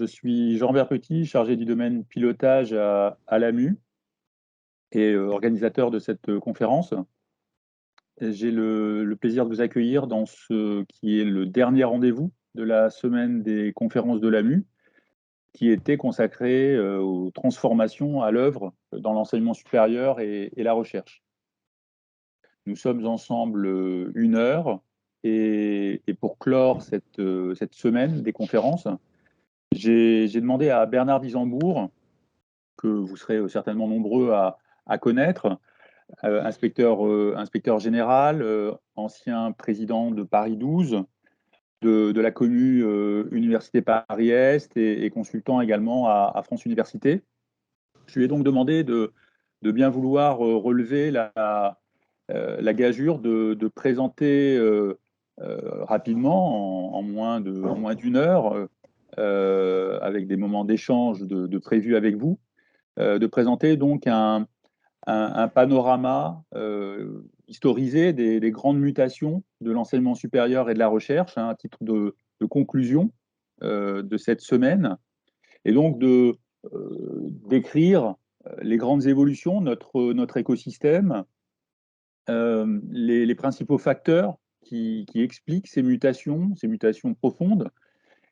suis Jean-Robert Petit, chargé du domaine pilotage à l'AMU et organisateur de cette conférence. J'ai le plaisir de vous accueillir dans ce qui est le dernier rendez-vous de la semaine des conférences de l'AMU, qui était consacré aux transformations à l'œuvre dans l'enseignement supérieur et la recherche. Nous sommes ensemble 1 heure et pour clore cette semaine des conférences, j'ai demandé à Bernard Disembourg, que vous serez certainement nombreux à connaître, inspecteur général, ancien président de Paris 12, de la commu Université Paris-Est et consultant également à France Université. Je lui ai donc demandé de bien vouloir relever la gageure de présenter rapidement, en moins d'1 heure, avec des moments d'échange de prévus avec vous, de présenter donc un panorama historisé des grandes mutations de l'enseignement supérieur et de la recherche, à titre de conclusion de cette semaine, et donc d'écrire les grandes évolutions de notre écosystème, les principaux facteurs qui expliquent ces mutations profondes,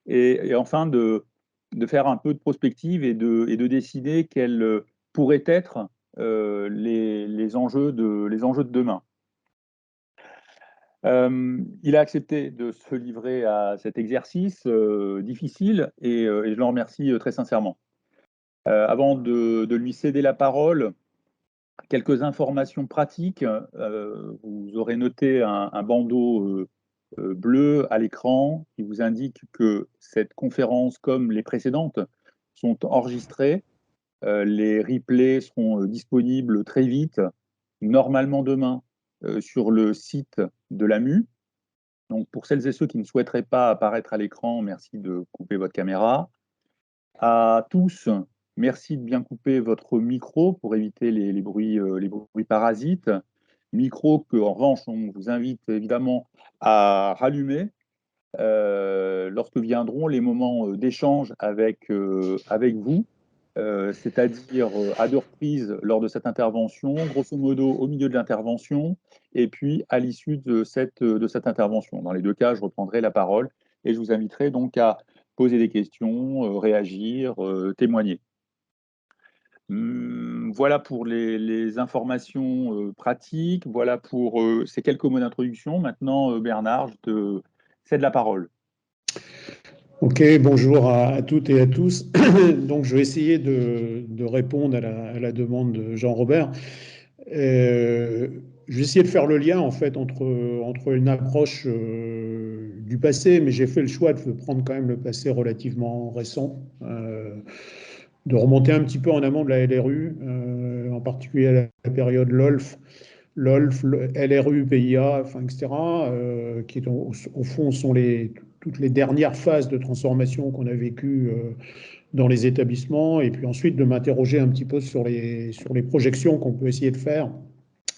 et enfin de faire un peu de prospective et de décider quels pourraient être les enjeux de demain. Il a accepté de se livrer à cet exercice difficile et je l'en remercie très sincèrement. Avant de lui céder la parole, quelques informations pratiques. Vous aurez noté un bandeau bleu à l'écran qui vous indique que cette conférence, comme les précédentes, sont enregistrées. Les replays seront disponibles très vite, normalement demain, sur le site de l'AMU. Donc, pour celles et ceux qui ne souhaiteraient pas apparaître à l'écran, merci de couper votre caméra. À tous, merci de bien couper votre micro pour éviter les bruits parasites. Micro que, en revanche, on vous invite évidemment à rallumer lorsque viendront les moments d'échange avec vous, c'est-à-dire à 2 reprises lors de cette intervention, grosso modo au milieu de l'intervention, et puis à l'issue de cette intervention. Dans les 2 cas, je reprendrai la parole et je vous inviterai donc à poser des questions, réagir, témoigner. Voilà pour les informations pratiques, voilà pour ces quelques mots d'introduction. Maintenant, Bernard, je te cède la parole. Ok, bonjour à toutes et à tous. Donc, je vais essayer de répondre à la demande de Jean-Robert. Je vais essayer de faire le lien en fait entre une approche du passé, mais j'ai fait le choix de prendre quand même le passé relativement récent, de remonter un petit peu en amont de la LRU, en particulier à la période LOLF, LRU, PIA, enfin, etc., qui au fond sont toutes les dernières phases de transformation qu'on a vécues dans les établissements, et puis ensuite de m'interroger un petit peu sur les projections qu'on peut essayer de faire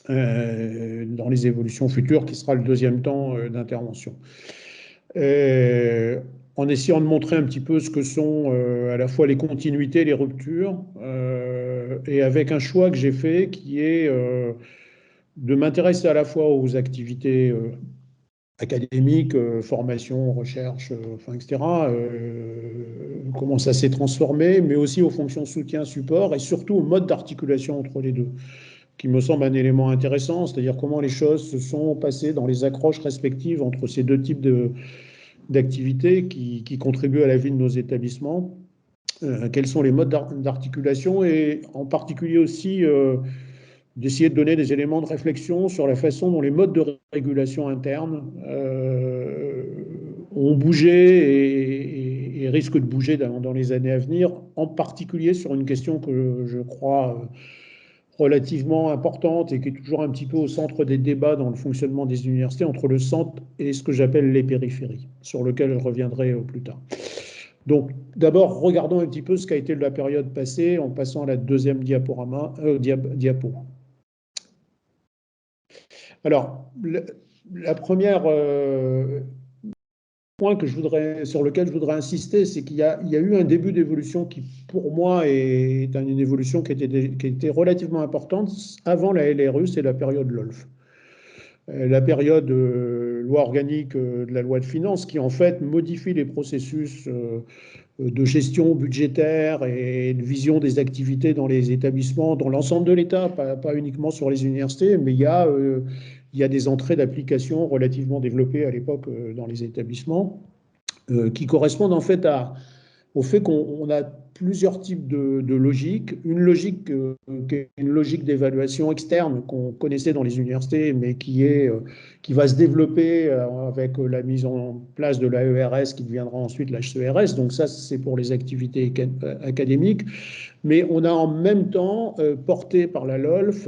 dans les évolutions futures, qui sera le deuxième temps d'intervention. En essayant de montrer un petit peu ce que sont à la fois les continuités, les ruptures, et avec un choix que j'ai fait qui est de m'intéresser à la fois aux activités académiques, formation, recherche, enfin, etc., comment ça s'est transformé, mais aussi aux fonctions soutien, support, et surtout au mode d'articulation entre les deux, qui me semble un élément intéressant, c'est-à-dire comment les choses se sont passées dans les accroches respectives entre ces deux types d'activités qui contribuent à la vie de nos établissements, quels sont les modes d'articulation, et en particulier aussi d'essayer de donner des éléments de réflexion sur la façon dont les modes de régulation interne ont bougé et risquent de bouger dans les années à venir, en particulier sur une question que je crois relativement importante et qui est toujours un petit peu au centre des débats dans le fonctionnement des universités, entre le centre et ce que j'appelle les périphéries, sur lequel je reviendrai plus tard. Donc, d'abord, regardons un petit peu ce qu'a été la période passée en passant à la deuxième diapo. Alors, la première point sur lequel je voudrais insister, c'est qu'il y a eu un début d'évolution qui, pour moi, est une évolution qui était relativement importante avant la LRU, c'est la période LOLF. La période loi organique de la loi de finances qui, en fait, modifie les processus de gestion budgétaire et de vision des activités dans les établissements, dans l'ensemble de l'État, pas uniquement sur les universités, mais il y a des entrées d'application relativement développées à l'époque dans les établissements, qui correspondent en fait au fait qu'on a plusieurs types de logiques. Une logique qui est une logique d'évaluation externe qu'on connaissait dans les universités, mais qui va se développer avec la mise en place de l'AERS qui deviendra ensuite l'HCERS. Donc ça, c'est pour les activités académiques. Mais on a en même temps porté par la LOLF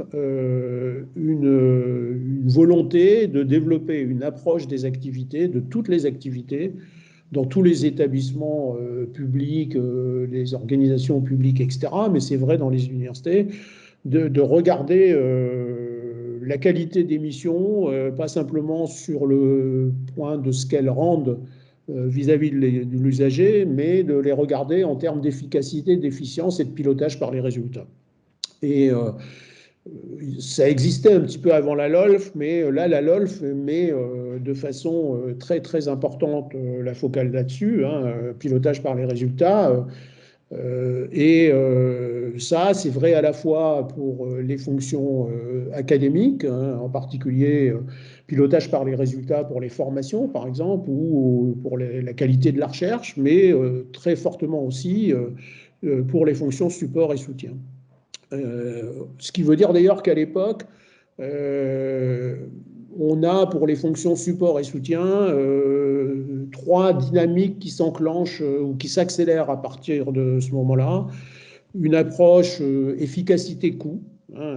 une volonté de développer une approche des activités, de toutes les activités, dans tous les établissements publics, les organisations publiques, etc., mais c'est vrai dans les universités, de regarder la qualité des missions, pas simplement sur le point de ce qu'elles rendent vis-à-vis de l'usager, mais de les regarder en termes d'efficacité, d'efficience et de pilotage par les résultats. Et ça existait un petit peu avant la LOLF, mais là, la LOLF met de façon très, très importante la focale là-dessus, hein, pilotage par les résultats. Ça, c'est vrai à la fois pour les fonctions académiques, hein, en particulier pilotage par les résultats pour les formations, par exemple, ou pour la qualité de la recherche, mais très fortement aussi pour les fonctions support et soutien. Ce qui veut dire d'ailleurs qu'à l'époque, on a pour les fonctions support et soutien trois dynamiques qui s'enclenchent ou qui s'accélèrent à partir de ce moment-là. Une approche efficacité-coût, hein,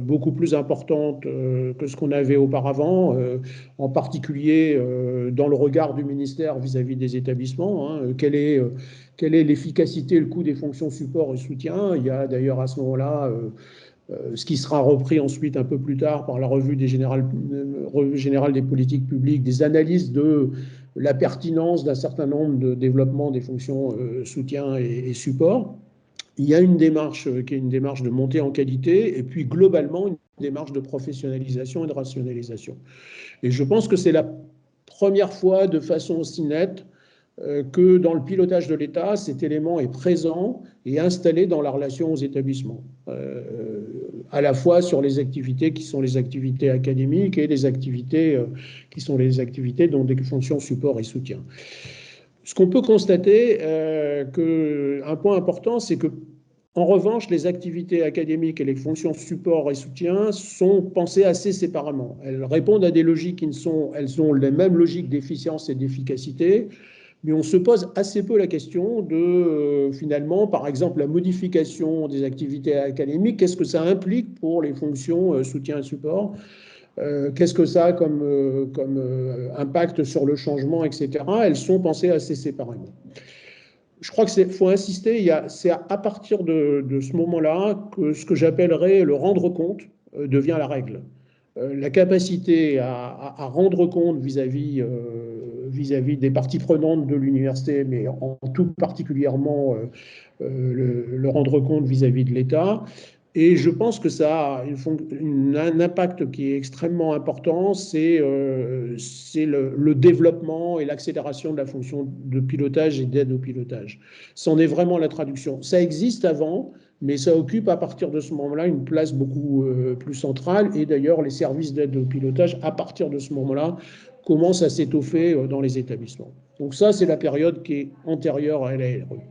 beaucoup plus importante que ce qu'on avait auparavant, en particulier dans le regard du ministère vis-à-vis des établissements. Hein, quelle est l'efficacité et le coût des fonctions support et soutien? Il y a d'ailleurs à ce moment-là ce qui sera repris ensuite un peu plus tard par la revue générale des politiques publiques, des analyses de la pertinence d'un certain nombre de développements des fonctions soutien et support. Il y a une démarche qui est une démarche de montée en qualité et puis globalement une démarche de professionnalisation et de rationalisation. Et je pense que c'est la première fois de façon aussi nette que dans le pilotage de l'État, cet élément est présent et installé dans la relation aux établissements, à la fois sur les activités qui sont les activités académiques et les activités qui sont les activités dont des fonctions support et soutien. Ce qu'on peut constater, un point important, c'est que en revanche, les activités académiques et les fonctions support et soutien sont pensées assez séparément. Elles répondent à des logiques elles ont les mêmes logiques d'efficience et d'efficacité, mais on se pose assez peu la question de, finalement, par exemple, la modification des activités académiques, qu'est-ce que ça implique pour les fonctions soutien et support, qu'est-ce que ça a comme impact sur le changement, etc. Elles sont pensées assez séparément. Je crois qu'il faut insister, c'est à partir de ce moment-là que ce que j'appellerais le rendre compte devient la règle. La capacité à rendre compte vis-à-vis des parties prenantes de l'université, mais en tout particulièrement le rendre compte vis-à-vis de l'État. Et je pense que ça a un impact qui est extrêmement important, c'est le développement et l'accélération de la fonction de pilotage et d'aide au pilotage. C'en est vraiment la traduction. Ça existe avant, mais ça occupe à partir de ce moment-là une place beaucoup plus centrale. Et d'ailleurs, les services d'aide au pilotage, à partir de ce moment-là, commencent à s'étoffer dans les établissements. Donc ça, c'est la période qui est antérieure à la LRU.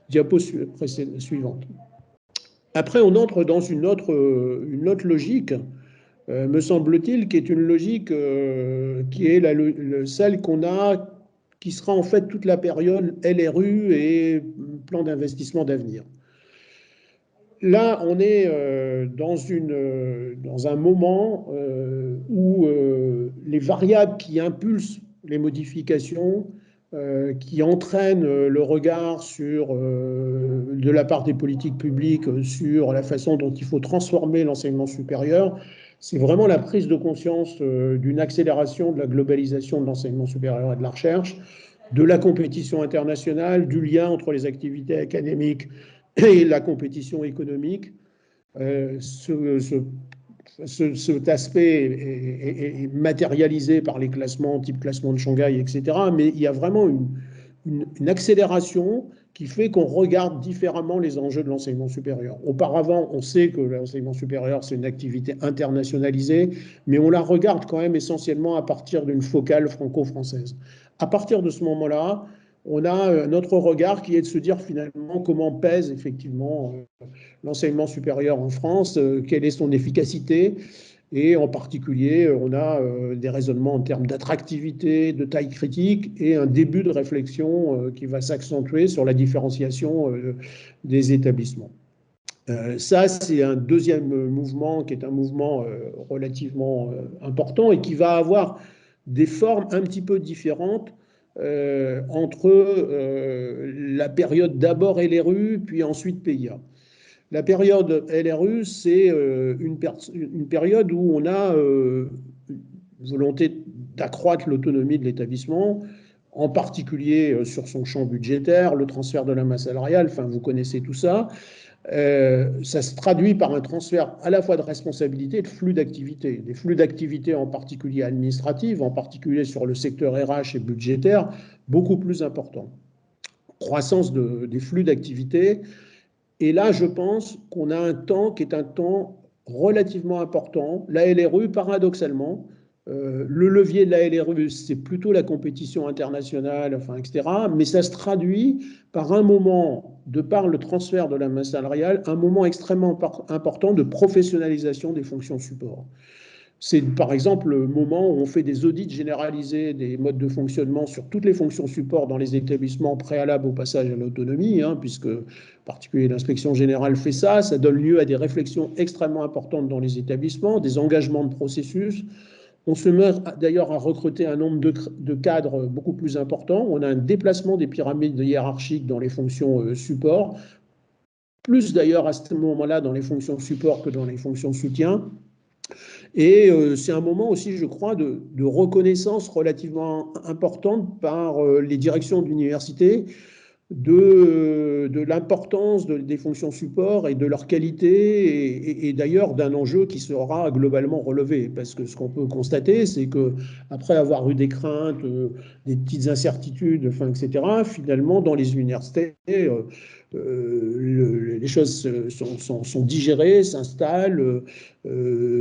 Diapo suivante. Après, on entre dans une autre logique, me semble-t-il, qui est une logique qui est celle qu'on a, qui sera en fait toute la période LRU et plan d'investissement d'avenir. Là, on est dans un moment où les variables qui impulsent les modifications, qui entraînent le regard de la part des politiques publiques sur la façon dont il faut transformer l'enseignement supérieur, c'est vraiment la prise de conscience d'une accélération de la globalisation de l'enseignement supérieur et de la recherche, de la compétition internationale, du lien entre les activités académiques et la compétition économique. Cet aspect est matérialisé par les classements, type classement de Shanghai, etc. Mais il y a vraiment une accélération qui fait qu'on regarde différemment les enjeux de l'enseignement supérieur. Auparavant, on sait que l'enseignement supérieur, c'est une activité internationalisée, mais on la regarde quand même essentiellement à partir d'une focale franco-française. À partir de ce moment-là, on a notre regard qui est de se dire finalement comment pèse effectivement l'enseignement supérieur en France, quelle est son efficacité. Et en particulier, on a des raisonnements en termes d'attractivité, de taille critique et un début de réflexion qui va s'accentuer sur la différenciation des établissements. Ça, c'est un deuxième mouvement qui est un mouvement relativement important et qui va avoir des formes un petit peu différentes entre la période d'abord LRU, puis ensuite PIA. La période LRU, c'est une période où on a une volonté d'accroître l'autonomie de l'établissement, en particulier sur son champ budgétaire, le transfert de la masse salariale, enfin vous connaissez tout ça. Ça se traduit par un transfert à la fois de responsabilité et de flux d'activité. Des flux d'activité en particulier administratifs, en particulier sur le secteur RH et budgétaire, beaucoup plus importants. Croissance des flux d'activité. Et là, je pense qu'on a un temps qui est un temps relativement important. La LRU, paradoxalement, le levier de la LRU, c'est plutôt la compétition internationale, enfin, etc. Mais ça se traduit par un moment, de par le transfert de la masse salariale, un moment extrêmement important de professionnalisation des fonctions support. C'est par exemple le moment où on fait des audits généralisés des modes de fonctionnement sur toutes les fonctions support dans les établissements préalables au passage à l'autonomie, puisque en particulier l'inspection générale fait ça. Ça donne lieu à des réflexions extrêmement importantes dans les établissements, des engagements de processus. On se met d'ailleurs à recruter un nombre de cadres beaucoup plus important. On a un déplacement des pyramides hiérarchiques dans les fonctions support, plus d'ailleurs à ce moment-là dans les fonctions support que dans les fonctions soutien. Et c'est un moment aussi, je crois, de reconnaissance relativement importante par les directions d'université de l'importance des fonctions support et de leur qualité et d'ailleurs d'un enjeu qui sera globalement relevé. Parce que ce qu'on peut constater, c'est qu'après avoir eu des craintes, des petites incertitudes, enfin, etc., finalement, dans les universités, les choses sont digérées, s'installent,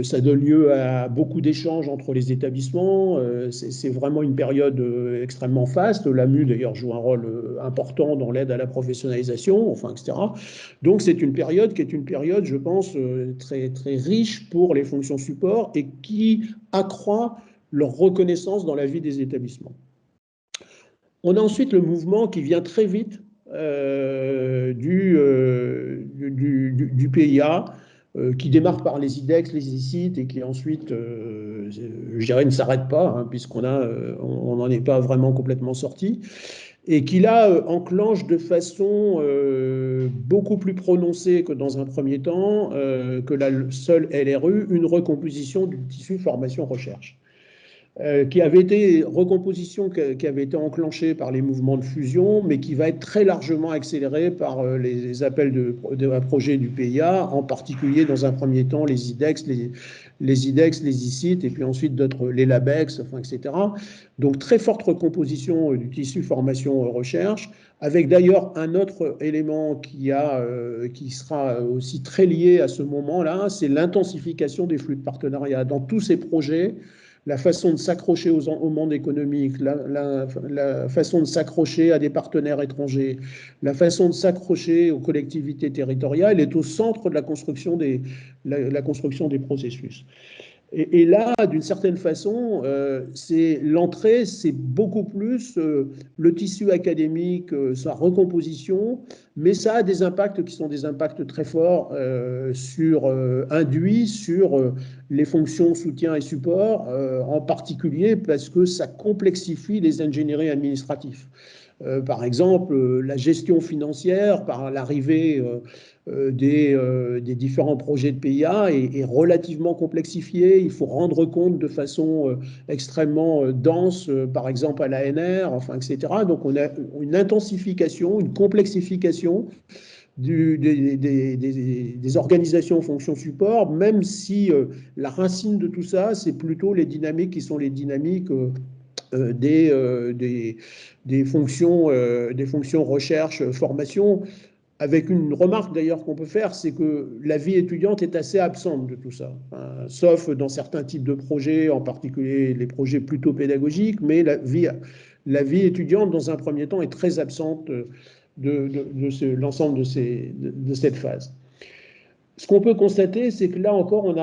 ça donne lieu à beaucoup d'échanges entre les établissements. C'est vraiment une période extrêmement faste. L'AMU, d'ailleurs, joue un rôle important dans l'aide à la professionnalisation, enfin, etc. Donc, c'est une période qui est une période, je pense, très, très riche pour les fonctions support et qui accroît leur reconnaissance dans la vie des établissements. On a ensuite le mouvement qui vient très vite du PIA, qui démarre par les IDEX, les ICIT, et qui ensuite, je dirais, ne s'arrête pas, puisqu'on n'en est pas vraiment complètement sorti, et qui là enclenche de façon beaucoup plus prononcée que dans un premier temps, que la seule LRU, une recomposition du tissu formation-recherche. Qui avait été qui avait été enclenchée par les mouvements de fusion, mais qui va être très largement accélérée par les appels de projets du PIA, en particulier dans un premier temps les IDEX, les ICIT, et puis ensuite d'autres, les LABEX, enfin, etc. Donc très forte recomposition du tissu formation-recherche, avec d'ailleurs un autre élément qui sera aussi très lié à ce moment-là, c'est l'intensification des flux de partenariat. Dans tous ces projets, la façon de s'accrocher au monde économique, la façon de s'accrocher à des partenaires étrangers, la façon de s'accrocher aux collectivités territoriales est au centre de la construction des processus. Et là, d'une certaine façon, l'entrée, c'est beaucoup plus le tissu académique, sa recomposition, mais ça a des impacts qui sont des impacts très forts induits sur les fonctions soutien et support, en particulier parce que ça complexifie les ingénieries administratives. Par exemple, la gestion financière par l'arrivée des différents projets de PIA est relativement complexifiée. Il faut rendre compte de façon extrêmement dense, par exemple à l'ANR, enfin, etc. Donc on a une intensification, une complexification des organisations fonctions support, même si la racine de tout ça, c'est plutôt les dynamiques qui sont les dynamiques des fonctions recherche, formation, avec une remarque d'ailleurs qu'on peut faire, c'est que la vie étudiante est assez absente de tout ça, enfin, sauf dans certains types de projets, en particulier les projets plutôt pédagogiques, mais la vie étudiante, dans un premier temps, est très absente de l'ensemble de cette phase. Ce qu'on peut constater, c'est que là encore,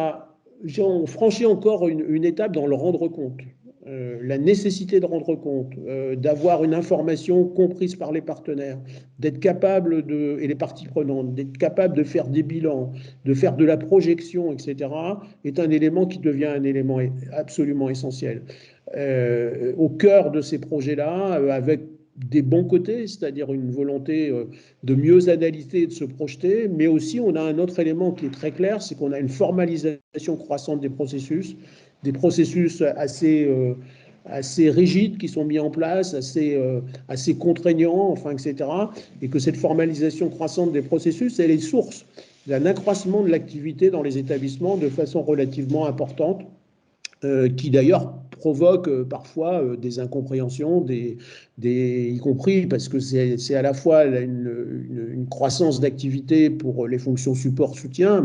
on franchit encore une étape dans le rendre compte. La nécessité de rendre compte, d'avoir une information comprise par les partenaires, d'être capable et les parties prenantes, d'être capable de faire des bilans, de faire de la projection, etc., est un élément qui devient un élément absolument essentiel. Au cœur de ces projets-là, avec des bons côtés, c'est-à-dire une volonté de mieux analyser et de se projeter, mais aussi on a un autre élément qui est très clair, c'est qu'on a une formalisation croissante des processus assez rigides qui sont mis en place, assez contraignants, enfin, etc. Et que cette formalisation croissante des processus, elle est source d'un accroissement de l'activité dans les établissements de façon relativement importante, qui d'ailleurs provoque parfois des incompréhensions, y compris parce que c'est à la fois une croissance d'activité pour les fonctions support soutien,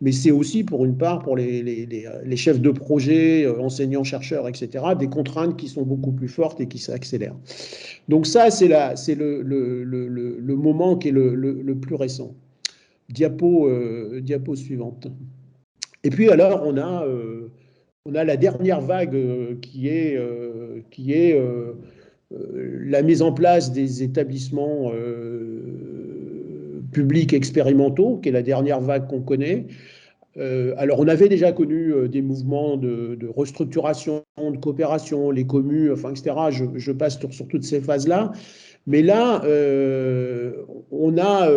mais c'est aussi pour une part pour les chefs de projet, enseignants, chercheurs, etc., des contraintes qui sont beaucoup plus fortes et qui s'accélèrent. Donc ça, c'est le moment qui est le plus récent. Diapo suivante. Et puis alors, on a la dernière vague qui est la mise en place des établissements publics expérimentaux, qui est la dernière vague qu'on connaît. Alors, on avait déjà connu des mouvements de restructuration, de coopération, les communes, enfin, etc. Je passe sur toutes ces phases-là. Mais là, on a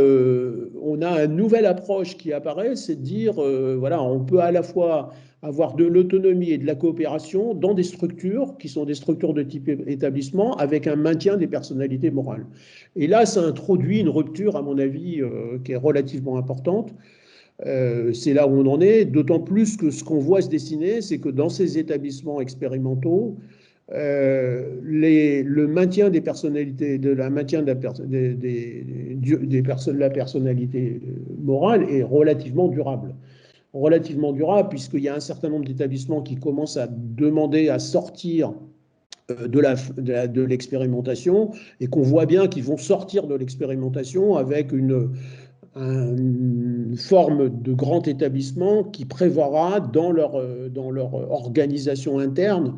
une nouvelle approche qui apparaît, c'est de dire, voilà, on peut à la fois avoir de l'autonomie et de la coopération dans des structures qui sont des structures de type établissement avec un maintien des personnalités morales. Et là, ça introduit une rupture, à mon avis, qui est relativement importante. C'est là où on en est, d'autant plus que ce qu'on voit se dessiner, c'est que dans ces établissements expérimentaux, le maintien des personnalités, la personnalité morale est relativement durable. Puisqu'il y a un certain nombre d'établissements qui commencent à demander à sortir de l'expérimentation et qu'on voit bien qu'ils vont sortir de l'expérimentation avec une forme de grand établissement qui prévoira dans leur organisation interne,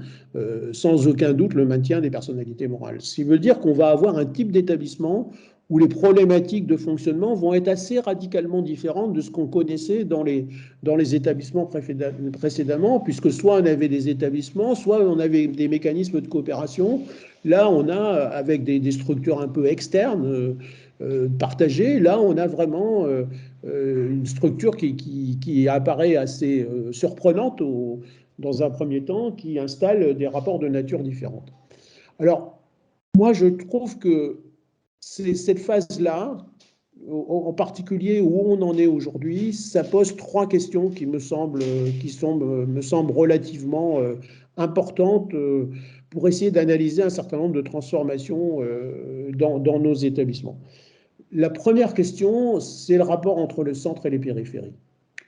sans aucun doute, le maintien des personnalités morales. Ce qui veut dire qu'on va avoir un type d'établissement où les problématiques de fonctionnement vont être assez radicalement différentes de ce qu'on connaissait dans les établissements précédemment, puisque soit on avait des établissements, soit on avait des mécanismes de coopération. Là, on a, avec des structures un peu externes, partagées, là, on a vraiment une structure qui apparaît assez surprenante dans un premier temps, qui installe des rapports de nature différente. Alors, moi, je trouve que cette phase-là, en particulier où on en est aujourd'hui, ça pose trois questions qui me semblent relativement importantes pour essayer d'analyser un certain nombre de transformations dans nos établissements. La première question, c'est le rapport entre le centre et les périphéries.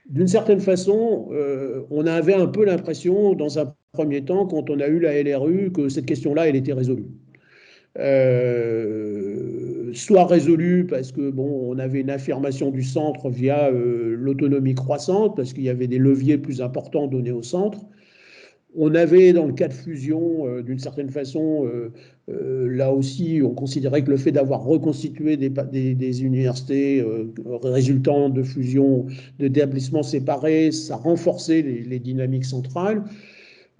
D'une certaine façon, on avait un peu l'impression, dans un premier temps, quand on a eu la LRU, que cette question-là, elle était résolue. Soit résolue parce que on avait une affirmation du centre via l'autonomie croissante, parce qu'il y avait des leviers plus importants donnés au centre. On avait, dans le cas de fusion, d'une certaine façon, là aussi, on considérait que le fait d'avoir reconstitué des universités résultant de fusion d'établissements séparés, ça renforçait les dynamiques centrales.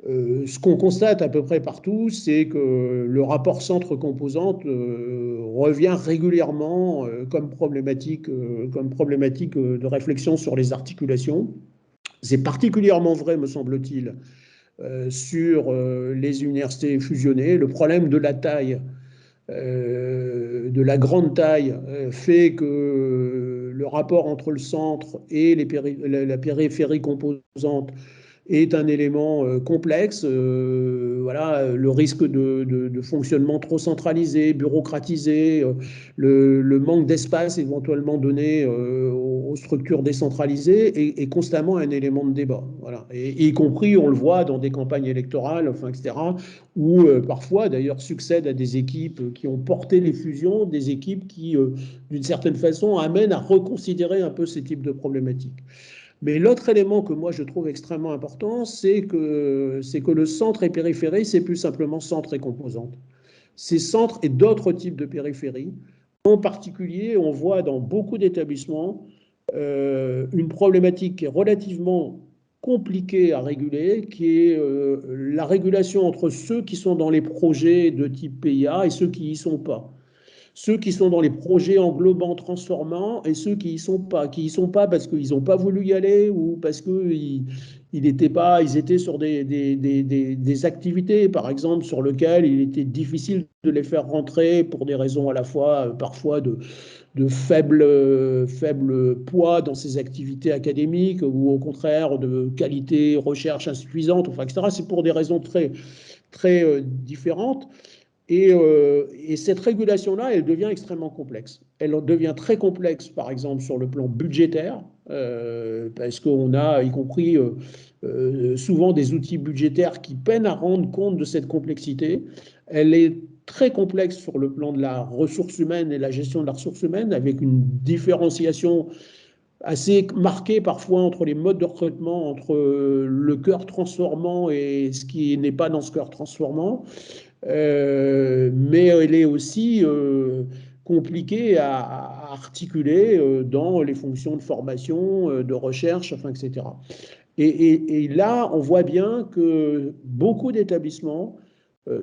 Ce qu'on constate à peu près partout, c'est que le rapport centre-composante revient régulièrement comme problématique de réflexion sur les articulations. C'est particulièrement vrai, me semble-t-il, sur les universités fusionnées. Le problème de la taille, de la grande taille, fait que le rapport entre le centre et la périphérie composante est un élément complexe. Voilà, le risque de fonctionnement trop centralisé, bureaucratisé, le manque d'espace éventuellement donné aux structures décentralisées est constamment un élément de débat. Voilà. Et y compris, on le voit dans des campagnes électorales, enfin, etc., où parfois, d'ailleurs, succèdent à des équipes qui ont porté les fusions, des équipes qui, d'une certaine façon, amènent à reconsidérer un peu ces types de problématiques. Mais l'autre élément que moi je trouve extrêmement important, c'est que le centre et périphérie, c'est plus simplement centre et composante. Ces centres et d'autres types de périphéries, en particulier, on voit dans beaucoup d'établissements une problématique qui est relativement compliquée à réguler, qui est la régulation entre ceux qui sont dans les projets de type PIA et ceux qui n'y sont pas. Ceux qui sont dans les projets englobants, transformants, et ceux qui y sont pas parce qu'ils n'ont pas voulu y aller ou parce qu'ils ils étaient sur des activités, par exemple, sur lesquelles il était difficile de les faire rentrer pour des raisons à la fois, parfois, de faible poids dans ces activités académiques ou au contraire de qualité recherche insuffisante, enfin, etc. C'est pour des raisons très, très différentes. Et cette régulation-là, elle devient extrêmement complexe. Elle devient très complexe, par exemple, sur le plan budgétaire, parce qu'on a, y compris souvent, des outils budgétaires qui peinent à rendre compte de cette complexité. Elle est très complexe sur le plan de la ressource humaine et la gestion de la ressource humaine, avec une différenciation assez marquée parfois entre les modes de recrutement, entre le cœur transformant et ce qui n'est pas dans ce cœur transformant. Mais elle est aussi compliquée à articuler dans les fonctions de formation, de recherche, enfin, etc. Et là, on voit bien que beaucoup d'établissements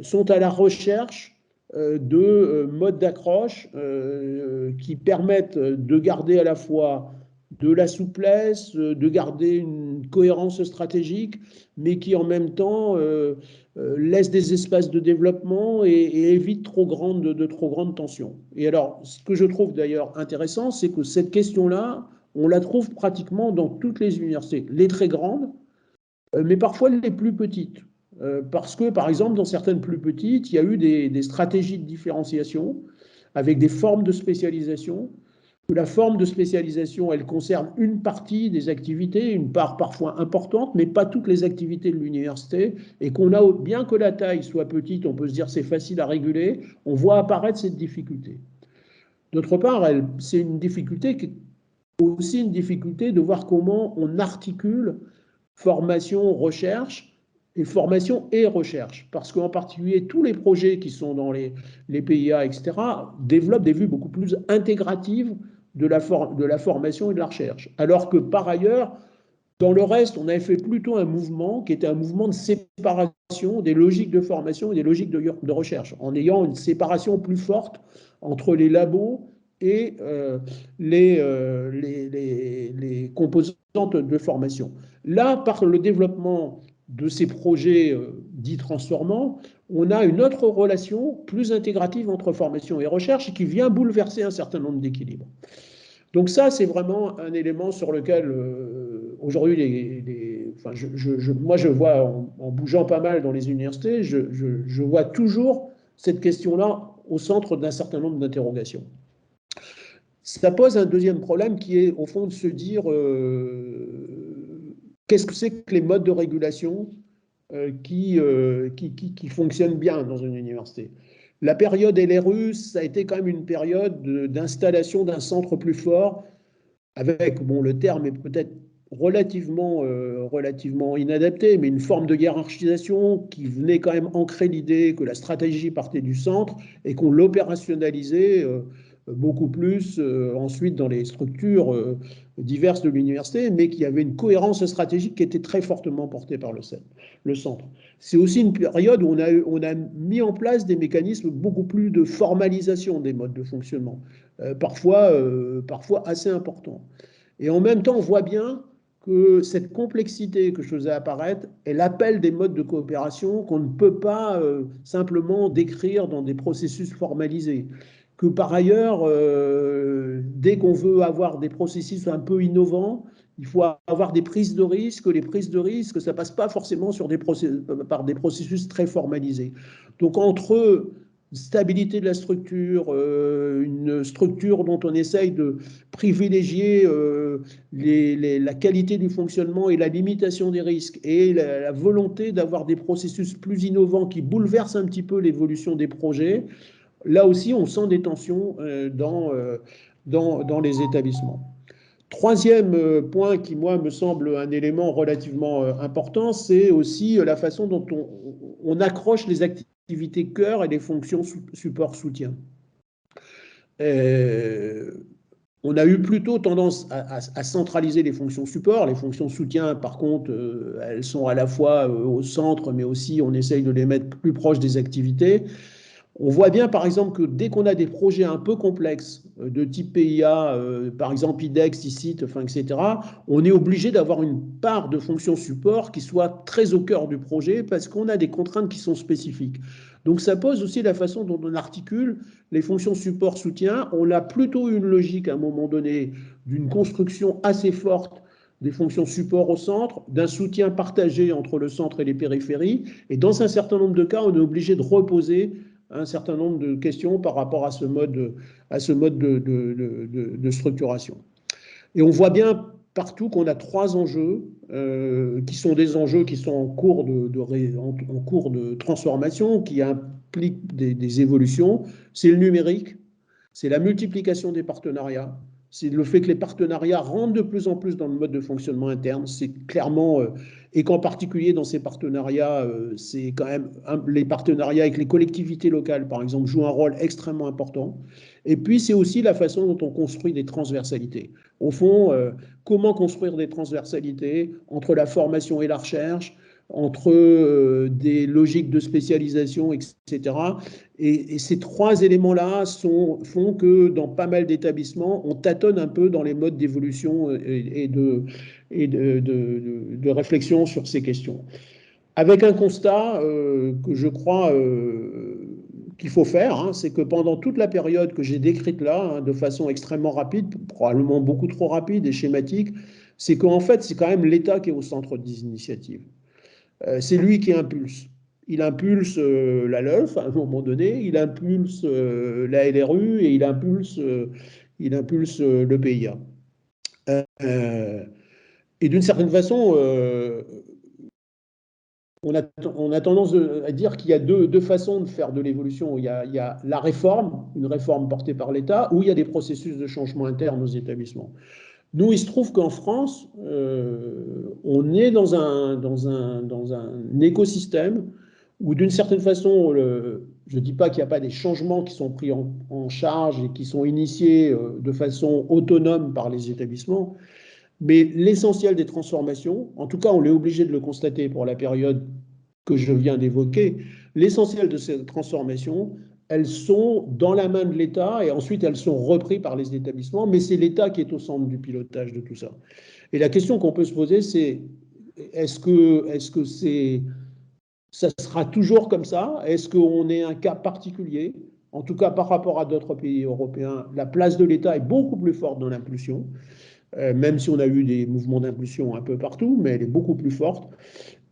sont à la recherche de modes d'accroche qui permettent de garder à la fois de la souplesse, de garder une cohérence stratégique, mais qui en même temps laissent des espaces de développement et évitent de trop grandes tensions. Et alors, ce que je trouve d'ailleurs intéressant, c'est que cette question-là, on la trouve pratiquement dans toutes les universités, les très grandes, mais parfois les plus petites. Parce que, par exemple, dans certaines plus petites, il y a eu des stratégies de différenciation avec des formes de spécialisation. La forme de spécialisation, elle concerne une partie des activités, une part parfois importante, mais pas toutes les activités de l'université, et qu'on a, bien que la taille soit petite, on peut se dire c'est facile à réguler, on voit apparaître cette difficulté. D'autre part, c'est une difficulté qui est aussi une difficulté de voir comment on articule formation, recherche, et formation et recherche. Parce qu'en particulier, tous les projets qui sont dans les PIA, etc., développent des vues beaucoup plus intégratives de la formation et de la recherche. Alors que par ailleurs, dans le reste, on avait fait plutôt un mouvement qui était un mouvement de séparation des logiques de formation et des logiques de recherche, en ayant une séparation plus forte entre les labos et les composantes de formation. Là, par le développement de ces projets dits transformants, on a une autre relation plus intégrative entre formation et recherche qui vient bouleverser un certain nombre d'équilibres. Donc ça, c'est vraiment un élément sur lequel, aujourd'hui, moi je vois, en bougeant pas mal dans les universités, je vois toujours cette question-là au centre d'un certain nombre d'interrogations. Ça pose un deuxième problème qui est, au fond, de se dire qu'est-ce que c'est que les modes de régulation qui fonctionnent bien dans une université. La période LRU, ça a été quand même une période d'installation d'un centre plus fort, avec, bon, le terme est peut-être relativement inadapté, mais une forme de hiérarchisation qui venait quand même ancrer l'idée que la stratégie partait du centre et qu'on l'opérationnalisait beaucoup plus ensuite dans les structures diverses de l'université, mais qui avait une cohérence stratégique qui était très fortement portée par le centre. C'est aussi une période où on a mis en place des mécanismes beaucoup plus de formalisation des modes de fonctionnement, parfois assez importants. Et en même temps, on voit bien que cette complexité que je faisais apparaître, elle appelle des modes de coopération qu'on ne peut pas simplement décrire dans des processus formalisés. Que par ailleurs, dès qu'on veut avoir des processus un peu innovants, il faut avoir des prises de risque. Les prises de risque, ça ne passe pas forcément par des processus très formalisés. Donc entre stabilité de la structure, une structure dont on essaye de privilégier la qualité du fonctionnement et la limitation des risques et la volonté d'avoir des processus plus innovants qui bouleversent un petit peu l'évolution des projets, là aussi on sent des tensions dans les établissements. Troisième point qui, moi, me semble un élément relativement important, c'est aussi la façon dont on accroche les activités cœur et les fonctions support-soutien. On a eu plutôt tendance à centraliser les fonctions support. Les fonctions soutien, par contre, elles sont à la fois au centre, mais aussi on essaye de les mettre plus proches des activités. On voit bien, par exemple, que dès qu'on a des projets un peu complexes, de type PIA, par exemple IDEX, ICIT, enfin, etc., on est obligé d'avoir une part de fonction support qui soit très au cœur du projet parce qu'on a des contraintes qui sont spécifiques. Donc ça pose aussi la façon dont on articule les fonctions support-soutien. On a plutôt une logique à un moment donné d'une construction assez forte des fonctions support au centre, d'un soutien partagé entre le centre et les périphéries. Et dans un certain nombre de cas, on est obligé de reposer un certain nombre de questions par rapport à ce mode de structuration. Et on voit bien partout qu'on a trois enjeux qui sont des enjeux qui sont en cours de transformation, qui impliquent des évolutions. C'est le numérique, c'est la multiplication des partenariats, c'est le fait que les partenariats rentrent de plus en plus dans le mode de fonctionnement interne. C'est clairement, et qu'en particulier dans ces partenariats, c'est quand même les partenariats avec les collectivités locales, par exemple, jouent un rôle extrêmement important. Et puis, c'est aussi la façon dont on construit des transversalités. Au fond, comment construire des transversalités entre la formation et la recherche, entre des logiques de spécialisation, etc. Et ces trois éléments-là font que dans pas mal d'établissements, on tâtonne un peu dans les modes d'évolution et de réflexion sur ces questions. Avec un constat que je crois qu'il faut faire, hein, c'est que pendant toute la période que j'ai décrite là, hein, de façon extrêmement rapide, probablement beaucoup trop rapide et schématique, c'est qu'en fait, c'est quand même l'État qui est au centre des initiatives. C'est lui qui impulse. Il impulse la LEF à un moment donné, il impulse la LRU et il impulse le PIA. Et d'une certaine façon, on a tendance à dire qu'il y a deux façons de faire de l'évolution. Il y a la réforme, une réforme portée par l'État, ou il y a des processus de changement interne aux établissements. Nous, il se trouve qu'en France, on est dans un écosystème où, d'une certaine façon, je ne dis pas qu'il n'y a pas des changements qui sont pris en charge et qui sont initiés de façon autonome par les établissements, mais l'essentiel des transformations, en tout cas, on est obligé de le constater pour la période que je viens d'évoquer, l'essentiel de ces transformations, elles sont dans la main de l'État et ensuite elles sont reprises par les établissements, mais c'est l'État qui est au centre du pilotage de tout ça. Et la question qu'on peut se poser, c'est est-ce que ça sera toujours comme ça? Est-ce qu'on est un cas particulier? En tout cas, par rapport à d'autres pays européens, la place de l'État est beaucoup plus forte dans l'impulsion, même si on a eu des mouvements d'impulsion un peu partout, mais elle est beaucoup plus forte.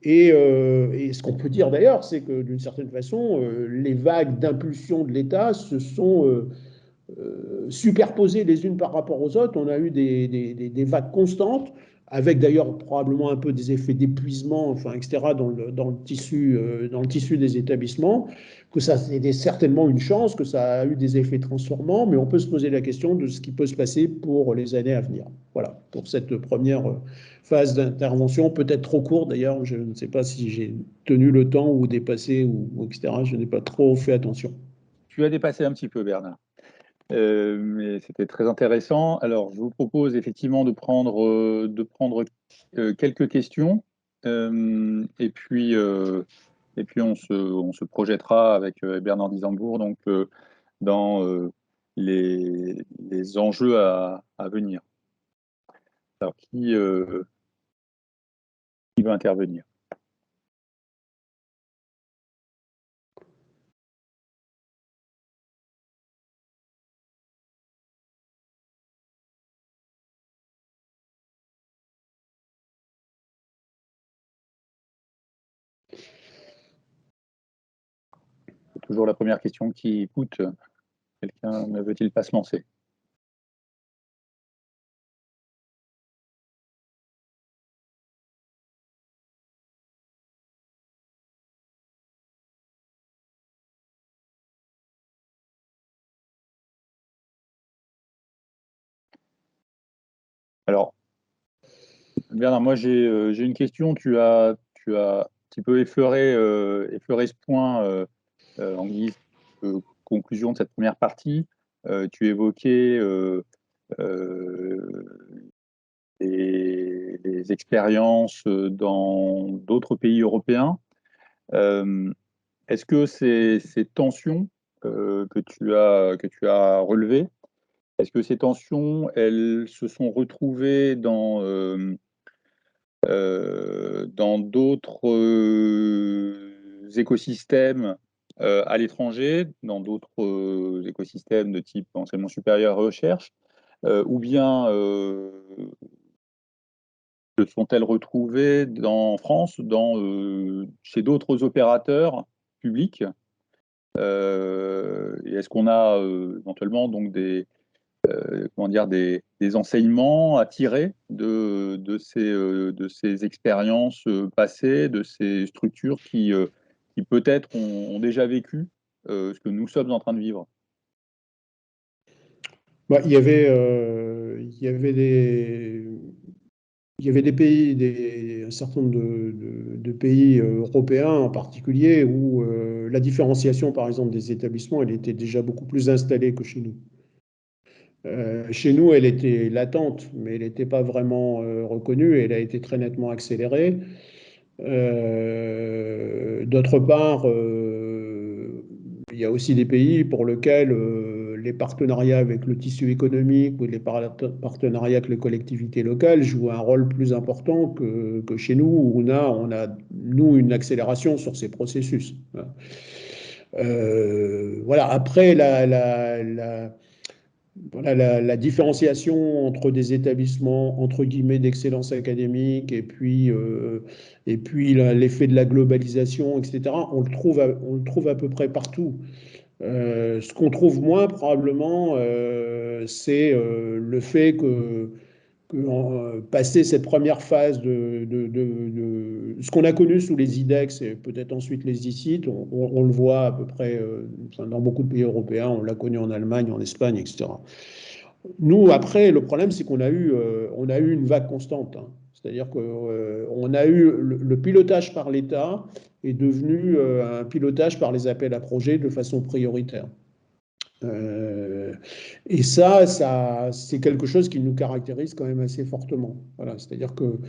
Et ce qu'on peut dire d'ailleurs, c'est que d'une certaine façon, les vagues d'impulsion de l'État se sont superposées les unes par rapport aux autres. On a eu des vagues constantes, avec d'ailleurs probablement un peu des effets d'épuisement, enfin, etc., dans le tissu des établissements, que ça c'était certainement une chance, que ça a eu des effets transformants, mais on peut se poser la question de ce qui peut se passer pour les années à venir. Voilà, pour cette première phase d'intervention, peut-être trop courte d'ailleurs, je ne sais pas si j'ai tenu le temps ou dépassé, ou etc., je n'ai pas trop fait attention. Tu as dépassé un petit peu, Bernard. Mais c'était très intéressant. Alors, je vous propose effectivement de prendre quelques questions, et puis on se projettera avec Bernard Disembourg donc, dans les enjeux à venir. Alors, qui va intervenir? C'est toujours la première question qui coûte. Quelqu'un ne veut-il pas se lancer? Alors, Bernard, moi j'ai une question. Tu as un petit peu effleuré ce point en guise de conclusion de cette première partie. Tu évoquais les expériences dans d'autres pays européens. Est-ce que ces tensions que tu as relevées, est-ce que ces tensions, elles se sont retrouvées dans d'autres écosystèmes à l'étranger, dans d'autres écosystèmes de type enseignement supérieur et recherche, ou bien se sont-elles retrouvées en France, chez d'autres opérateurs publics? Et est-ce qu'on a éventuellement donc des enseignements à tirer de ces expériences passées, de ces structures qui peut-être ont déjà vécu ce que nous sommes en train de vivre? Bah, il y avait des pays, un certain nombre de pays européens en particulier, où la différenciation, par exemple, des établissements, elle était déjà beaucoup plus installée que chez nous. Chez nous, elle était latente, mais elle n'était pas vraiment reconnue, et elle a été très nettement accélérée. D'autre part, il y a aussi des pays pour lesquels les partenariats avec le tissu économique ou les partenariats avec les collectivités locales jouent un rôle plus important que chez nous, où on a, nous, une accélération sur ces processus. Voilà. Après, voilà, la différenciation entre des établissements entre guillemets d'excellence académique et puis l'effet de la globalisation, etc., on le trouve à peu près partout. Ce qu'on trouve moins probablement, c'est le fait passer cette première phase ce qu'on a connu sous les IDEX et peut-être ensuite les ICIT, on le voit à peu près dans beaucoup de pays européens, on l'a connu en Allemagne, en Espagne, etc. Nous, après, le problème, c'est on a eu une vague constante, hein. C'est-à-dire qu'on a eu le pilotage par l'État est devenu un pilotage par les appels à projets de façon prioritaire. Et c'est quelque chose qui nous caractérise quand même assez fortement. Voilà, c'est-à-dire que, d'une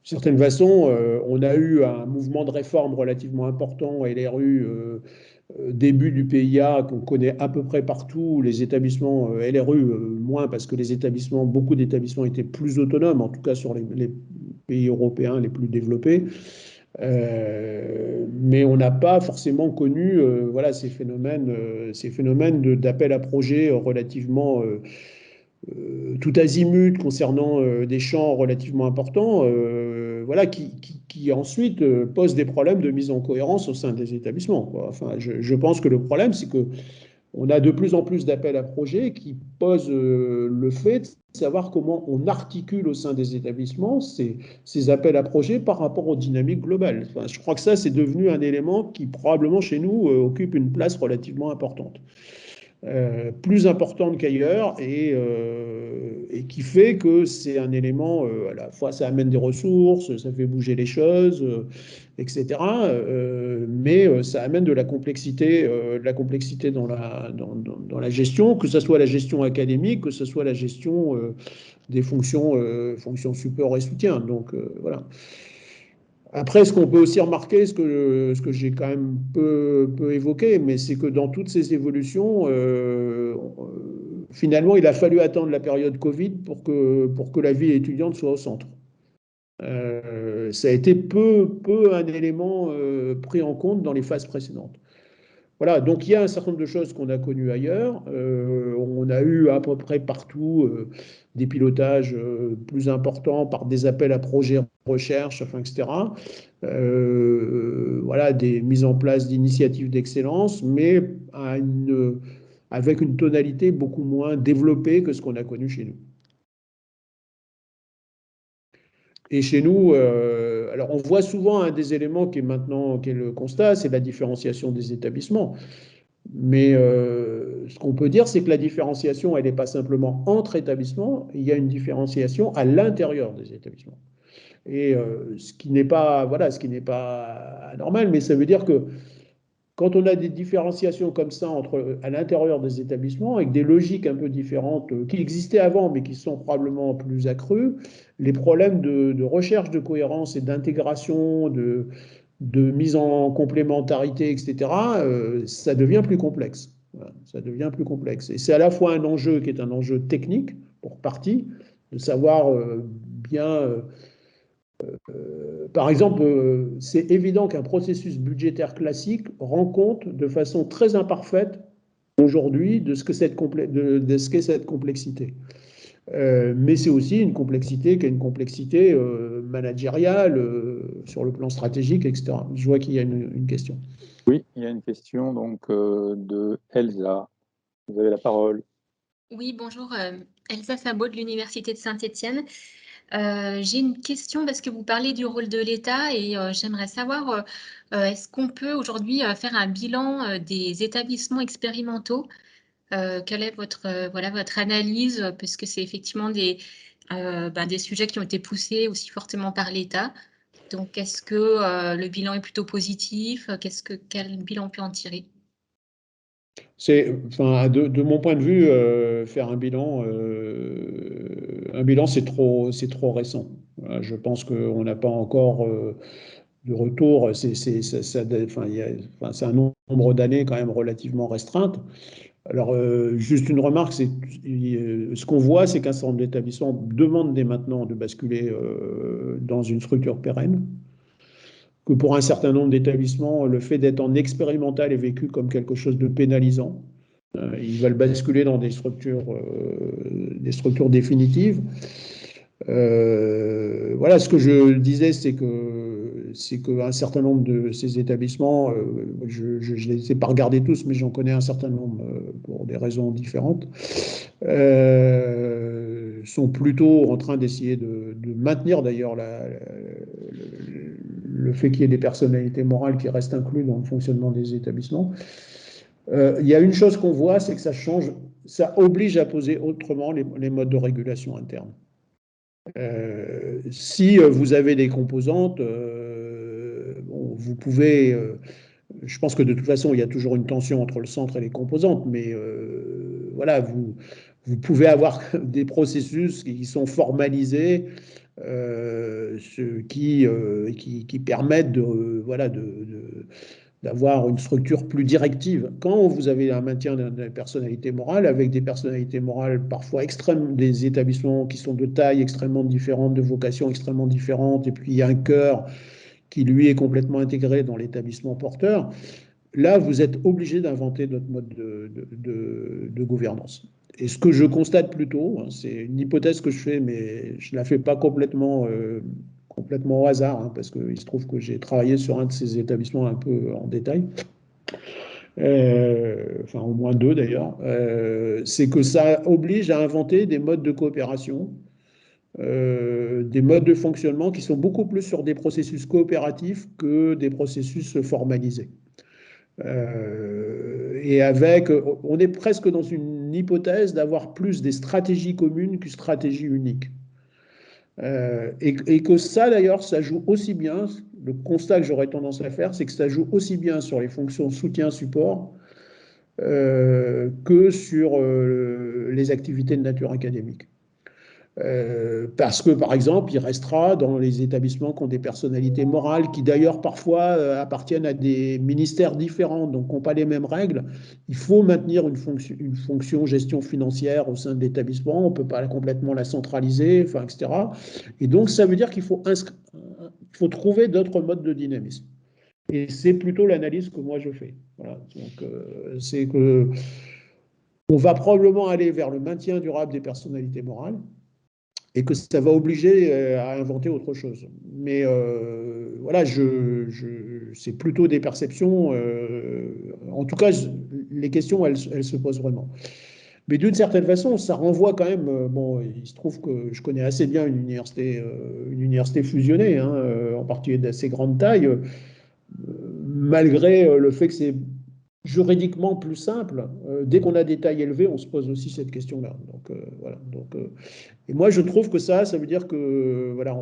certaine façon, on a eu un mouvement de réforme relativement important à LRU, début du PIA, qu'on connaît à peu près partout. Les établissements LRU, moins, parce que beaucoup d'établissements étaient plus autonomes, en tout cas sur les pays européens les plus développés. Mais on n'a pas forcément connu voilà, ces phénomènes d'appel à projets relativement tout azimut concernant des champs relativement importants, voilà, qui ensuite posent des problèmes de mise en cohérence au sein des établissements, quoi. Enfin, je pense que le problème, c'est que on a de plus en plus d'appels à projets qui posent le fait de savoir comment on articule au sein des établissements ces appels à projets par rapport aux dynamiques globales. Enfin, je crois que ça, c'est devenu un élément qui, probablement chez nous, occupe une place relativement importante. plus importante qu'ailleurs et qui fait que c'est un élément, à la fois ça amène des ressources, ça fait bouger les choses, etc. Mais ça amène de la complexité dans la gestion, que ce soit la gestion académique, que ce soit la gestion des fonctions support et soutien. Donc voilà. Après, ce qu'on peut aussi remarquer, ce que j'ai quand même peu évoqué, mais c'est que dans toutes ces évolutions, finalement, il a fallu attendre la période Covid pour que la vie étudiante soit au centre. Ça a été peu un élément pris en compte dans les phases précédentes. Voilà, donc il y a un certain nombre de choses qu'on a connues ailleurs. On a eu à peu près partout des pilotages plus importants par des appels à projets recherche, enfin, etc. Voilà, des mises en place d'initiatives d'excellence, mais avec une tonalité beaucoup moins développée que ce qu'on a connu chez nous. Et chez nous, alors on voit souvent un des éléments qui est le constat, c'est la différenciation des établissements. Mais ce qu'on peut dire, c'est que la différenciation, elle n'est pas simplement entre établissements, il y a une différenciation à l'intérieur des établissements. Et ce qui n'est pas, voilà, ce qui n'est pas anormal, mais ça veut dire que quand on a des différenciations comme ça à l'intérieur des établissements, avec des logiques un peu différentes qui existaient avant, mais qui sont probablement plus accrues, les problèmes de recherche de cohérence et d'intégration, de mise en complémentarité, etc., ça devient plus complexe. Voilà, ça devient plus complexe. Et c'est à la fois un enjeu qui est un enjeu technique, pour partie, de savoir bien par exemple, c'est évident qu'un processus budgétaire classique rend compte de façon très imparfaite aujourd'hui de ce qu'est cette complexité. Mais c'est aussi une complexité qui est une complexité managériale sur le plan stratégique, etc. Je vois qu'il y a une question. Oui, il y a une question donc de Elsa. Vous avez la parole. Oui, bonjour, Elsa Sabot de l'Université de Saint-Étienne. J'ai une question parce que vous parlez du rôle de l'État et j'aimerais savoir, est-ce qu'on peut aujourd'hui faire un bilan des établissements expérimentaux? Quelle est votre analyse? Parce que c'est effectivement des sujets qui ont été poussés aussi fortement par l'État. Donc, est-ce que le bilan est plutôt positif? Quel bilan on peut en tirer? Enfin, de mon point de vue, faire un bilan, c'est trop récent. Voilà, je pense qu'on n'a pas encore de retour. C'est un nombre d'années quand même relativement restreinte. Alors, juste une remarque, ce qu'on voit, c'est qu'un certain nombre d'établissements demandent dès maintenant de basculer dans une structure pérenne, que pour un certain nombre d'établissements, le fait d'être en expérimental est vécu comme quelque chose de pénalisant. Ils veulent basculer dans des structures définitives. Voilà, ce que je disais, c'est qu'un certain nombre de ces établissements, je ne les ai pas regardés tous, mais j'en connais un certain nombre pour des raisons différentes, sont plutôt en train d'essayer de maintenir d'ailleurs le fait qu'il y ait des personnalités morales qui restent inclus dans le fonctionnement des établissements. Il y a une chose qu'on voit, c'est que ça oblige à poser autrement les modes de régulation interne. Si vous avez des composantes, bon, vous pouvez. Je pense que de toute façon, il y a toujours une tension entre le centre et les composantes, mais voilà, vous pouvez avoir des processus qui sont formalisés, qui permettent voilà, d'avoir une structure plus directive. Quand vous avez un maintien de personnalité morale, avec des personnalités morales parfois extrêmes, des établissements qui sont de taille extrêmement différente, de vocation extrêmement différente, et puis il y a un cœur qui, lui, est complètement intégré dans l'établissement porteur, là, vous êtes obligé d'inventer notre mode de gouvernance. Et ce que je constate plutôt, hein, c'est une hypothèse que je fais, mais je ne la fais pas complètement au hasard, hein, parce qu'il se trouve que j'ai travaillé sur un de ces établissements un peu en détail, enfin au moins deux d'ailleurs, c'est que ça oblige à inventer des modes de coopération, des modes de fonctionnement qui sont beaucoup plus sur des processus coopératifs que des processus formalisés. Et on est presque dans une hypothèse d'avoir plus des stratégies communes qu'une stratégie unique. Et que ça, d'ailleurs, ça joue aussi bien, le constat que j'aurais tendance à faire, c'est que ça joue aussi bien sur les fonctions soutien-support que sur les activités de nature académique. Parce que, par exemple, il restera dans les établissements qui ont des personnalités morales, qui d'ailleurs parfois appartiennent à des ministères différents, donc qui n'ont pas les mêmes règles. Il faut maintenir une fonction gestion financière au sein de l'établissement, on ne peut pas complètement la centraliser, enfin, etc. Et donc, ça veut dire qu'il faut trouver d'autres modes de dynamisme. Et c'est plutôt l'analyse que moi je fais. Voilà. Donc, c'est que on va probablement aller vers le maintien durable des personnalités morales et que ça va obliger à inventer autre chose. Mais voilà, c'est plutôt des perceptions. En tout cas, les questions, elles se posent vraiment. Mais d'une certaine façon, ça renvoie quand même. Bon, il se trouve que je connais assez bien une université fusionnée, hein, en particulier d'assez grande taille, malgré le fait que c'est juridiquement plus simple. Dès qu'on a des tailles élevées, on se pose aussi cette question-là. Donc voilà. Donc, et moi, je trouve que ça veut dire que voilà,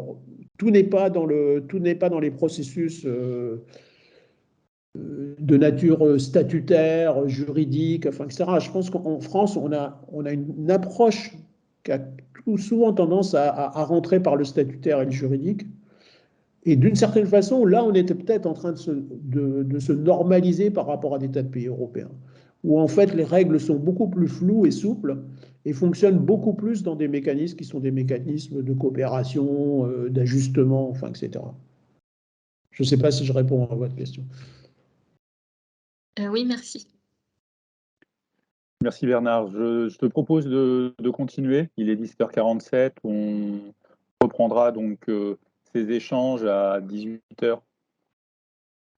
tout n'est pas dans les processus de nature statutaire, juridique, enfin, etc. Je pense qu'en France, on a une approche qui a souvent tendance à rentrer par le statutaire et le juridique. Et d'une certaine façon, là, on était peut-être en train de se normaliser par rapport à des tas de pays européens, où en fait les règles sont beaucoup plus floues et souples et fonctionnent beaucoup plus dans des mécanismes qui sont des mécanismes de coopération, d'ajustement, enfin, etc. Je ne sais pas si je réponds à votre question. Oui, merci. Merci Bernard. Je te propose de continuer. Il est 10h47. On reprendra donc ces échanges à 18h.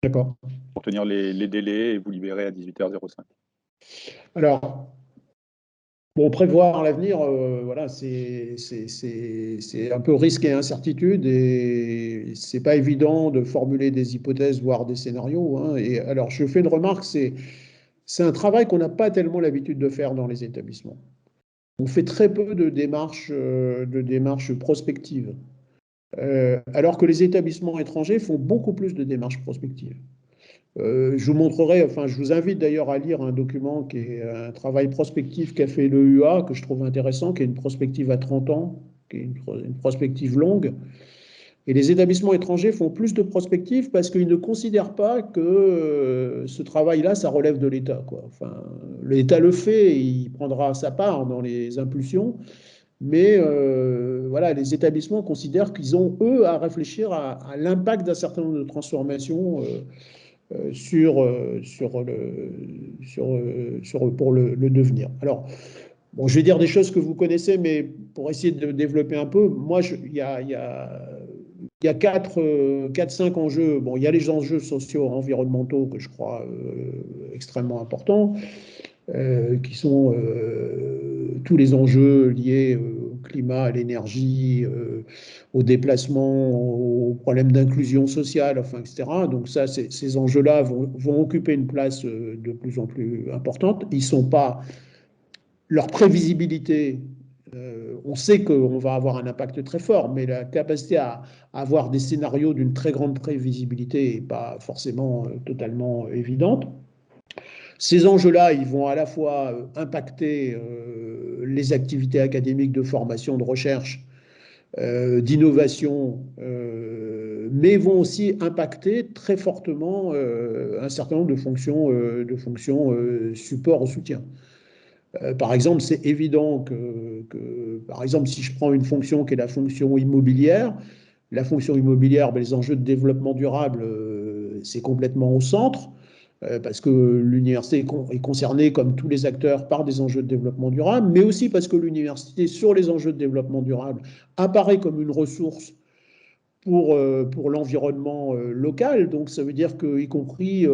D'accord. Pour tenir les délais et vous libérer à 18h05. Alors, bon, prévoir l'avenir, voilà, c'est un peu risque et incertitude et c'est pas évident de formuler des hypothèses, voire des scénarios, hein. Et alors, je fais une remarque, c'est un travail qu'on n'a pas tellement l'habitude de faire dans les établissements. On fait très peu de démarches prospectives, alors que les établissements étrangers font beaucoup plus de démarches prospectives. Je vous montrerai, enfin, je vous invite d'ailleurs à lire un document qui est un travail prospectif qu'a fait l'EUA, que je trouve intéressant, qui est une prospective à 30 ans, qui est une prospective longue. Et les établissements étrangers font plus de prospectives parce qu'ils ne considèrent pas que ce travail-là, ça relève de l'État, quoi. Enfin, l'État le fait, il prendra sa part dans les impulsions, mais voilà, les établissements considèrent qu'ils ont, eux, à réfléchir à l'impact d'un certain nombre de transformations pour le devenir. Alors, bon, je vais dire des choses que vous connaissez, mais pour essayer de développer un peu, moi, il y a 4-5 enjeux. Bon, il y a les enjeux sociaux environnementaux que je crois extrêmement importants, qui sont tous les enjeux liés au climat, à l'énergie, au déplacement, aux problèmes d'inclusion sociale, enfin, etc. Donc ça, ces enjeux-là vont occuper une place de plus en plus importante. Ils sont pas... Leur prévisibilité, on sait qu'on va avoir un impact très fort, mais la capacité à avoir des scénarios d'une très grande prévisibilité n'est pas forcément totalement évidente. Ces enjeux-là, ils vont à la fois impacter les activités académiques de formation, de recherche, d'innovation, mais vont aussi impacter très fortement un certain nombre de fonctions support au soutien. Par exemple, c'est évident que, par exemple, si je prends une fonction qui est la fonction immobilière, ben, les enjeux de développement durable, c'est complètement au centre, parce que l'université est concernée, comme tous les acteurs, par des enjeux de développement durable, mais aussi parce que l'université, sur les enjeux de développement durable, apparaît comme une ressource pour l'environnement local. Donc ça veut dire que, y compris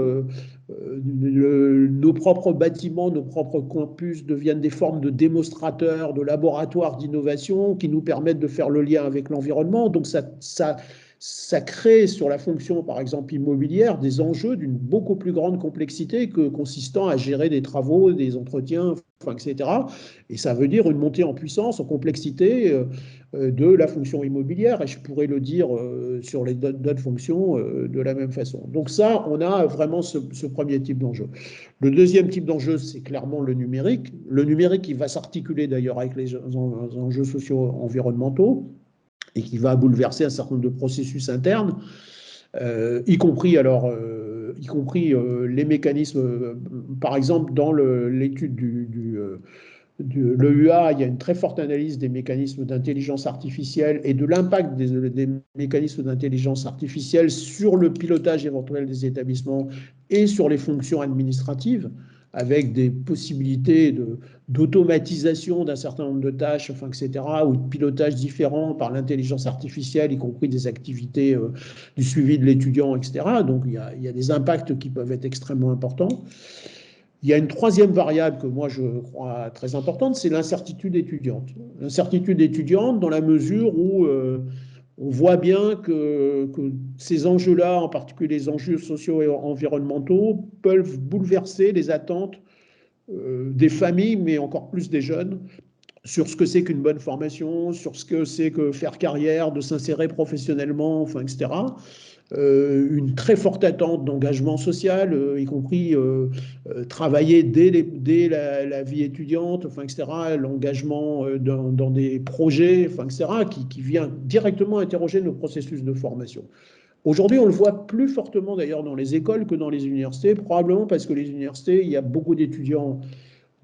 nos propres bâtiments, nos propres campus deviennent des formes de démonstrateurs, de laboratoires d'innovation qui nous permettent de faire le lien avec l'environnement. Donc ça ça crée sur la fonction, par exemple, immobilière, des enjeux d'une beaucoup plus grande complexité que consistant à gérer des travaux, des entretiens, enfin, etc. Et ça veut dire une montée en puissance, en complexité de la fonction immobilière. Et je pourrais le dire sur les d'autres fonctions de la même façon. Donc ça, on a vraiment ce premier type d'enjeu. Le deuxième type d'enjeu, c'est clairement le numérique. Le numérique, il va s'articuler d'ailleurs avec les enjeux sociaux environnementaux et qui va bouleverser un certain nombre de processus internes, y compris les mécanismes, par exemple dans l'étude de l'EUA, il y a une très forte analyse des mécanismes d'intelligence artificielle et de l'impact des mécanismes d'intelligence artificielle sur le pilotage éventuel des établissements et sur les fonctions administratives, avec des possibilités d'automatisation d'un certain nombre de tâches, enfin, etc., ou de pilotage différent par l'intelligence artificielle, y compris des activités du suivi de l'étudiant, etc. Donc il y a des impacts qui peuvent être extrêmement importants. Il y a une troisième variable que moi je crois très importante, c'est l'incertitude étudiante. L'incertitude étudiante dans la mesure où on voit bien que ces enjeux-là, en particulier les enjeux sociaux et environnementaux, peuvent bouleverser les attentes des familles, mais encore plus des jeunes, sur ce que c'est qu'une bonne formation, sur ce que c'est que faire carrière, de s'insérer professionnellement, enfin, etc. Une très forte attente d'engagement social, y compris travailler dès la vie étudiante, enfin, etc., l'engagement dans des projets, enfin, etc., qui vient directement interroger nos processus de formation. Aujourd'hui, on le voit plus fortement d'ailleurs dans les écoles que dans les universités, probablement parce que les universités, il y a beaucoup d'étudiants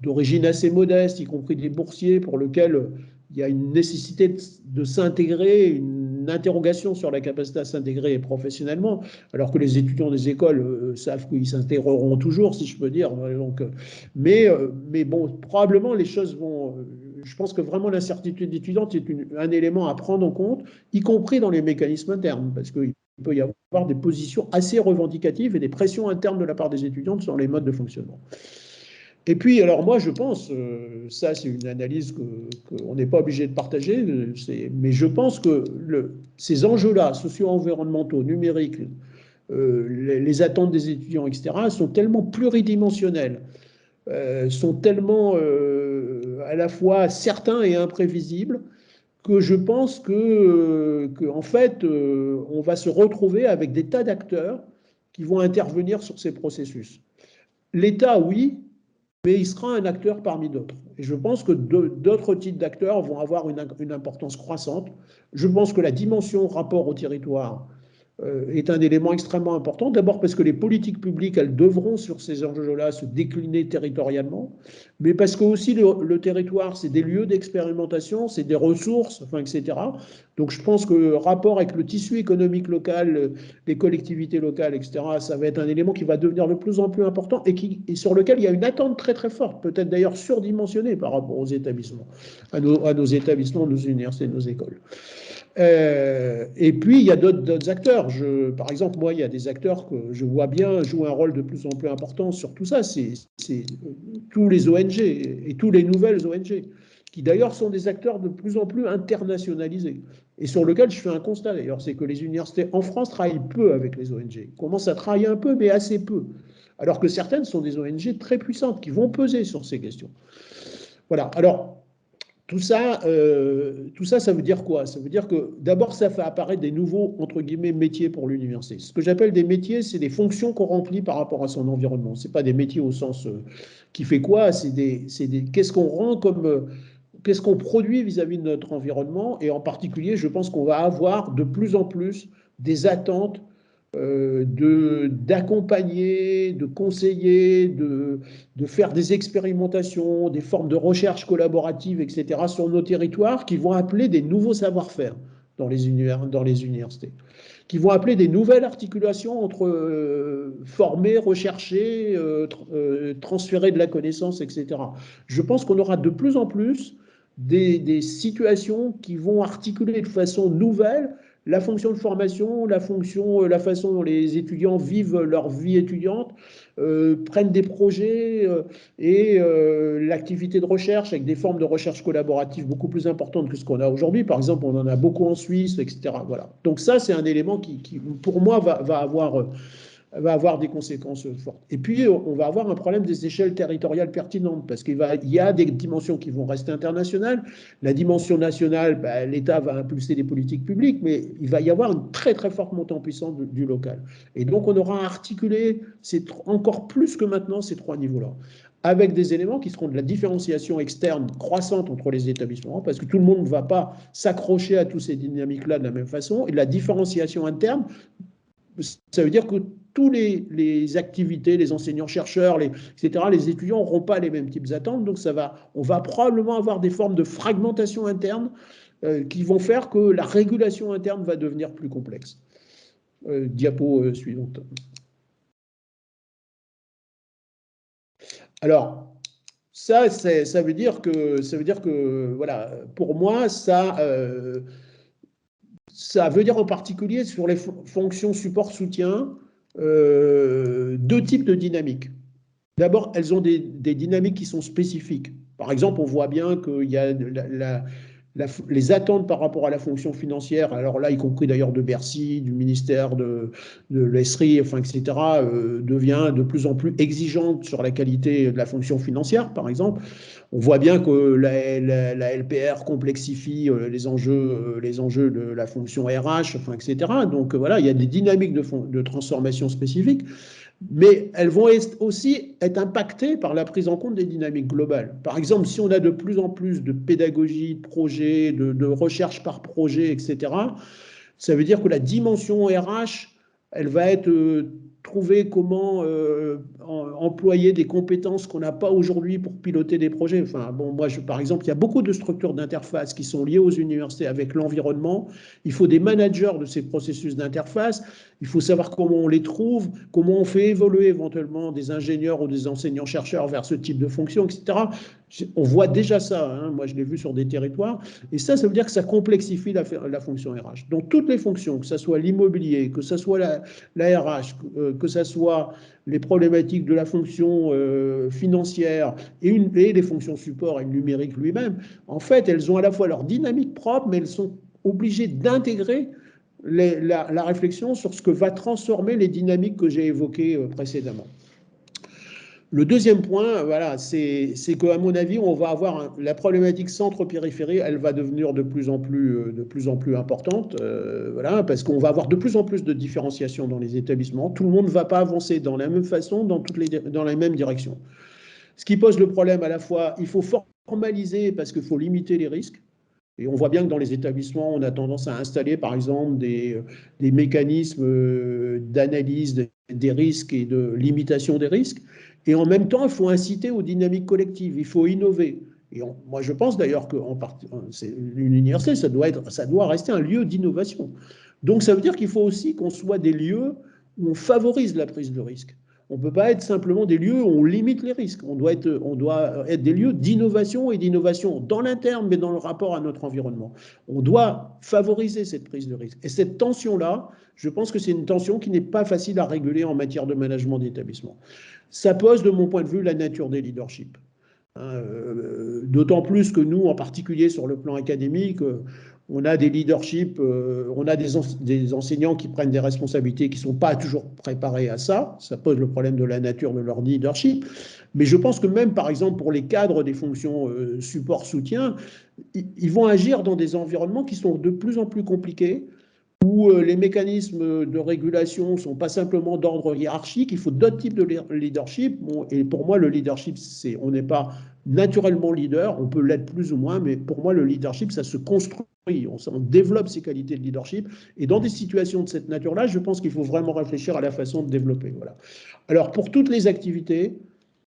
d'origine assez modeste, y compris des boursiers, pour lesquels il y a une nécessité de s'intégrer, une interrogation sur la capacité à s'intégrer professionnellement, alors que les étudiants des écoles savent qu'ils s'intégreront toujours, si je peux dire. Donc, mais bon, probablement les choses vont... je pense que vraiment l'incertitude étudiante est un élément à prendre en compte, y compris dans les mécanismes internes, parce qu'il peut y avoir des positions assez revendicatives et des pressions internes de la part des étudiants sur les modes de fonctionnement. Et puis, alors moi, je pense, ça c'est une analyse qu'on n'est pas obligé de partager, mais je pense que ces enjeux-là, socio-environnementaux, numériques, les attentes des étudiants, etc., sont tellement pluridimensionnels, sont tellement à la fois certains et imprévisibles, que je pense en fait, on va se retrouver avec des tas d'acteurs qui vont intervenir sur ces processus. L'État, oui, mais il sera un acteur parmi d'autres. Et je pense que d'autres types d'acteurs vont avoir une importance croissante. Je pense que la dimension rapport au territoire est un élément extrêmement important. D'abord parce que les politiques publiques, elles devront sur ces enjeux-là se décliner territorialement, mais parce que aussi le territoire, c'est des lieux d'expérimentation, c'est des ressources, enfin, etc. Donc je pense que le rapport avec le tissu économique local, les collectivités locales, etc., ça va être un élément qui va devenir de plus en plus important et sur lequel il y a une attente très très forte, peut-être d'ailleurs surdimensionnée par rapport aux établissements, à nos établissements, nos universités, nos écoles. Et puis, il y a d'autres acteurs. Par exemple, moi, il y a des acteurs que je vois bien jouer un rôle de plus en plus important sur tout ça. C'est tous les ONG et tous les nouvelles ONG, qui d'ailleurs sont des acteurs de plus en plus internationalisés. Et sur lequel je fais un constat d'ailleurs, c'est que les universités en France travaillent peu avec les ONG. Ils commencent à travailler un peu, mais assez peu. Alors que certaines sont des ONG très puissantes qui vont peser sur ces questions. Voilà. Alors, tout ça, ça veut dire quoi? Ça veut dire que d'abord, ça fait apparaître des nouveaux, entre guillemets, métiers pour l'université. Ce que j'appelle des métiers, c'est des fonctions qu'on remplit par rapport à son environnement. Ce n'est pas des métiers au sens qui fait quoi, qu'est-ce qu'on rend comme... qu'est-ce qu'on produit vis-à-vis de notre environnement? Et en particulier, je pense qu'on va avoir de plus en plus des attentes d'accompagner, de conseiller, de faire des expérimentations, des formes de recherche collaborative, etc., sur nos territoires qui vont appeler des nouveaux savoir-faire dans les universités, qui vont appeler des nouvelles articulations entre former, rechercher, transférer de la connaissance, etc. Je pense qu'on aura de plus en plus des situations qui vont articuler de façon nouvelle la fonction de formation, la façon dont les étudiants vivent leur vie étudiante, prennent des projets et l'activité de recherche avec des formes de recherche collaborative beaucoup plus importantes que ce qu'on a aujourd'hui. Par exemple, on en a beaucoup en Suisse, etc. Voilà. Donc ça, c'est un élément qui pour moi, va avoir des conséquences fortes. Et puis, on va avoir un problème des échelles territoriales pertinentes, parce qu'il y a des dimensions qui vont rester internationales. La dimension nationale, l'État va impulser des politiques publiques, mais il va y avoir une très, très forte montée en puissance du local. Et donc, on aura articulé encore plus que maintenant ces trois niveaux-là, avec des éléments qui seront de la différenciation externe croissante entre les établissements, parce que tout le monde ne va pas s'accrocher à toutes ces dynamiques-là de la même façon, et la différenciation interne, ça veut dire que tous les activités, les enseignants-chercheurs, etc., les étudiants n'auront pas les mêmes types d'attentes. Donc on va probablement avoir des formes de fragmentation interne qui vont faire que la régulation interne va devenir plus complexe. Diapo suivante. Alors, ça veut dire que voilà, pour moi, ça veut dire en particulier sur les fonctions support-soutien, deux types de dynamiques. D'abord, elles ont des dynamiques qui sont spécifiques. Par exemple, on voit bien qu'il y a les attentes par rapport à la fonction financière, alors là, y compris d'ailleurs de Bercy, du ministère de l'ESRI, enfin, etc., devient de plus en plus exigeante sur la qualité de la fonction financière, par exemple. On voit bien que la LPR complexifie les enjeux de la fonction RH, enfin, etc. Donc voilà, il y a des dynamiques de transformation spécifiques, mais elles vont aussi être impactées par la prise en compte des dynamiques globales. Par exemple, si on a de plus en plus de pédagogie, de projets, de recherche par projet, etc., ça veut dire que la dimension RH, elle va être trouver comment employer des compétences qu'on n'a pas aujourd'hui pour piloter des projets. Enfin, bon, moi, par exemple, il y a beaucoup de structures d'interface qui sont liées aux universités avec l'environnement. Il faut des managers de ces processus d'interface. Il faut savoir comment on les trouve, comment on fait évoluer éventuellement des ingénieurs ou des enseignants-chercheurs vers ce type de fonction, etc. On voit déjà ça, hein. Moi je l'ai vu sur des territoires, et ça veut dire que ça complexifie la fonction RH. Donc toutes les fonctions, que ce soit l'immobilier, que ce soit la RH, que ce soit les problématiques de la fonction financière et les fonctions support et le numérique lui-même, en fait elles ont à la fois leur dynamique propre, mais elles sont obligées d'intégrer la réflexion sur ce que va transformer les dynamiques que j'ai évoquées précédemment. Le deuxième point, voilà, c'est qu'à mon avis, on va avoir la problématique centre-périphérie, elle va devenir de plus en plus importante, voilà, parce qu'on va avoir de plus en plus de différenciation dans les établissements. Tout le monde ne va pas avancer dans la même façon, dans la même direction. Ce qui pose le problème à la fois, il faut formaliser parce qu'il faut limiter les risques. Et on voit bien que dans les établissements, on a tendance à installer, par exemple, des mécanismes d'analyse des risques et de limitation des risques. Et en même temps, il faut inciter aux dynamiques collectives, il faut innover. Et moi, je pense d'ailleurs que une université, ça doit rester un lieu d'innovation. Donc, ça veut dire qu'il faut aussi qu'on soit des lieux où on favorise la prise de risque. On ne peut pas être simplement des lieux où on limite les risques. On doit être des lieux d'innovation et d'innovation dans l'interne, mais dans le rapport à notre environnement. On doit favoriser cette prise de risque. Et cette tension-là, je pense que c'est une tension qui n'est pas facile à réguler en matière de management d'établissement. Ça pose, de mon point de vue, la nature des leaderships. D'autant plus que nous, en particulier sur le plan académique, on a des leaderships, on a des enseignants qui prennent des responsabilités qui ne sont pas toujours préparés à ça. Ça pose le problème de la nature de leur leadership. Mais je pense que même, par exemple, pour les cadres des fonctions support-soutien, ils vont agir dans des environnements qui sont de plus en plus compliqués, où les mécanismes de régulation ne sont pas simplement d'ordre hiérarchique, il faut d'autres types de leadership. Bon, et pour moi, le leadership, on n'est pas naturellement leader, on peut l'être plus ou moins, mais pour moi, le leadership, ça se construit, on développe ses qualités de leadership. Et dans des situations de cette nature-là, je pense qu'il faut vraiment réfléchir à la façon de développer. Voilà. Alors, pour toutes les activités,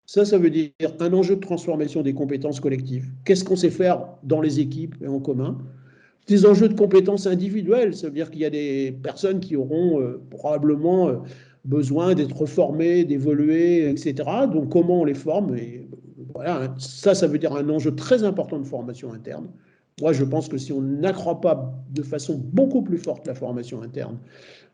ça veut dire un enjeu de transformation des compétences collectives. Qu'est-ce qu'on sait faire dans les équipes et en commun ? Des enjeux de compétences individuelles, ça veut dire qu'il y a des personnes qui auront probablement besoin d'être formées, d'évoluer, etc. Donc comment on les forme ? Et voilà, ça veut dire un enjeu très important de formation interne. Moi, je pense que si on n'accroît pas de façon beaucoup plus forte la formation interne,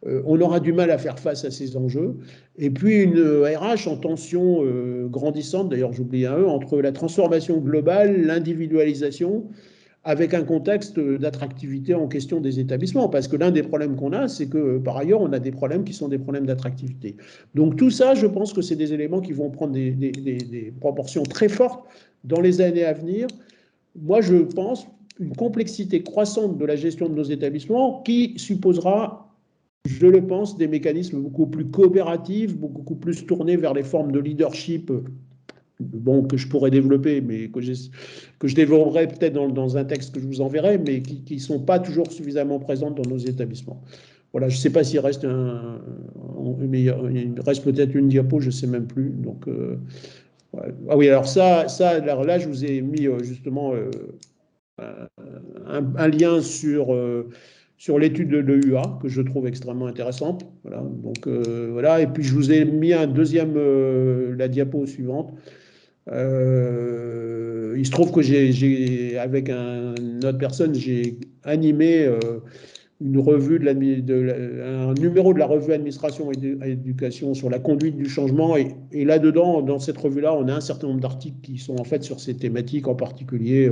on aura du mal à faire face à ces enjeux. Et puis une RH en tension grandissante, d'ailleurs j'oublie un E, entre la transformation globale, l'individualisation, avec un contexte d'attractivité en question des établissements. Parce que l'un des problèmes qu'on a, c'est que par ailleurs, on a des problèmes qui sont des problèmes d'attractivité. Donc tout ça, je pense que c'est des éléments qui vont prendre des proportions très fortes dans les années à venir. Moi, je pense une complexité croissante de la gestion de nos établissements qui supposera, je le pense, des mécanismes beaucoup plus coopératifs, beaucoup plus tournés vers les formes de leadership, bon, que je pourrais développer, mais que je développerai peut-être dans un texte que je vous enverrai, mais qui ne sont pas toujours suffisamment présentes dans nos établissements. Voilà, je ne sais pas s'il reste il reste peut-être une diapo, je ne sais même plus. Donc, ouais. Ah oui, alors là, je vous ai mis justement un lien sur l'étude de l'EUA, que je trouve extrêmement intéressante. Voilà, donc, voilà. Et puis, je vous ai mis un deuxième, la diapo suivante. Il se trouve que avec une autre personne, j'ai animé une revue un numéro de la revue Administration et Éducation sur la conduite du changement. Et là-dedans, dans cette revue-là, on a un certain nombre d'articles qui sont en fait sur ces thématiques, en particulier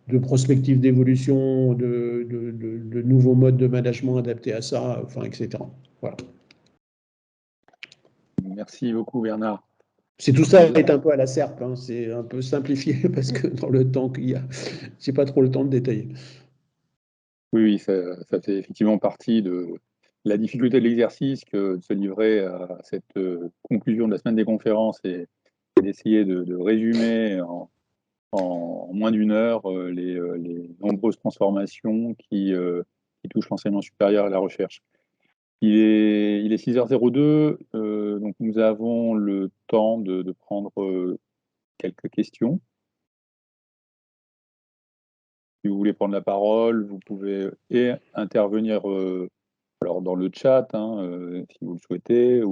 de prospective d'évolution, de nouveaux modes de management adaptés à ça, enfin, etc. Voilà. Merci beaucoup, Bernard. C'est tout ça est un peu à la serpe, hein, c'est un peu simplifié parce que dans le temps qu'il y a, j'ai pas trop le temps de détailler. Oui, ça fait effectivement partie de la difficulté de l'exercice que de se livrer à cette conclusion de la semaine des conférences et d'essayer de résumer en moins d'une heure les nombreuses transformations qui touchent l'enseignement supérieur et la recherche. Il est 6h02, donc nous avons le temps de prendre quelques questions. Si vous voulez prendre la parole, vous pouvez intervenir alors dans le chat, hein, si vous le souhaitez,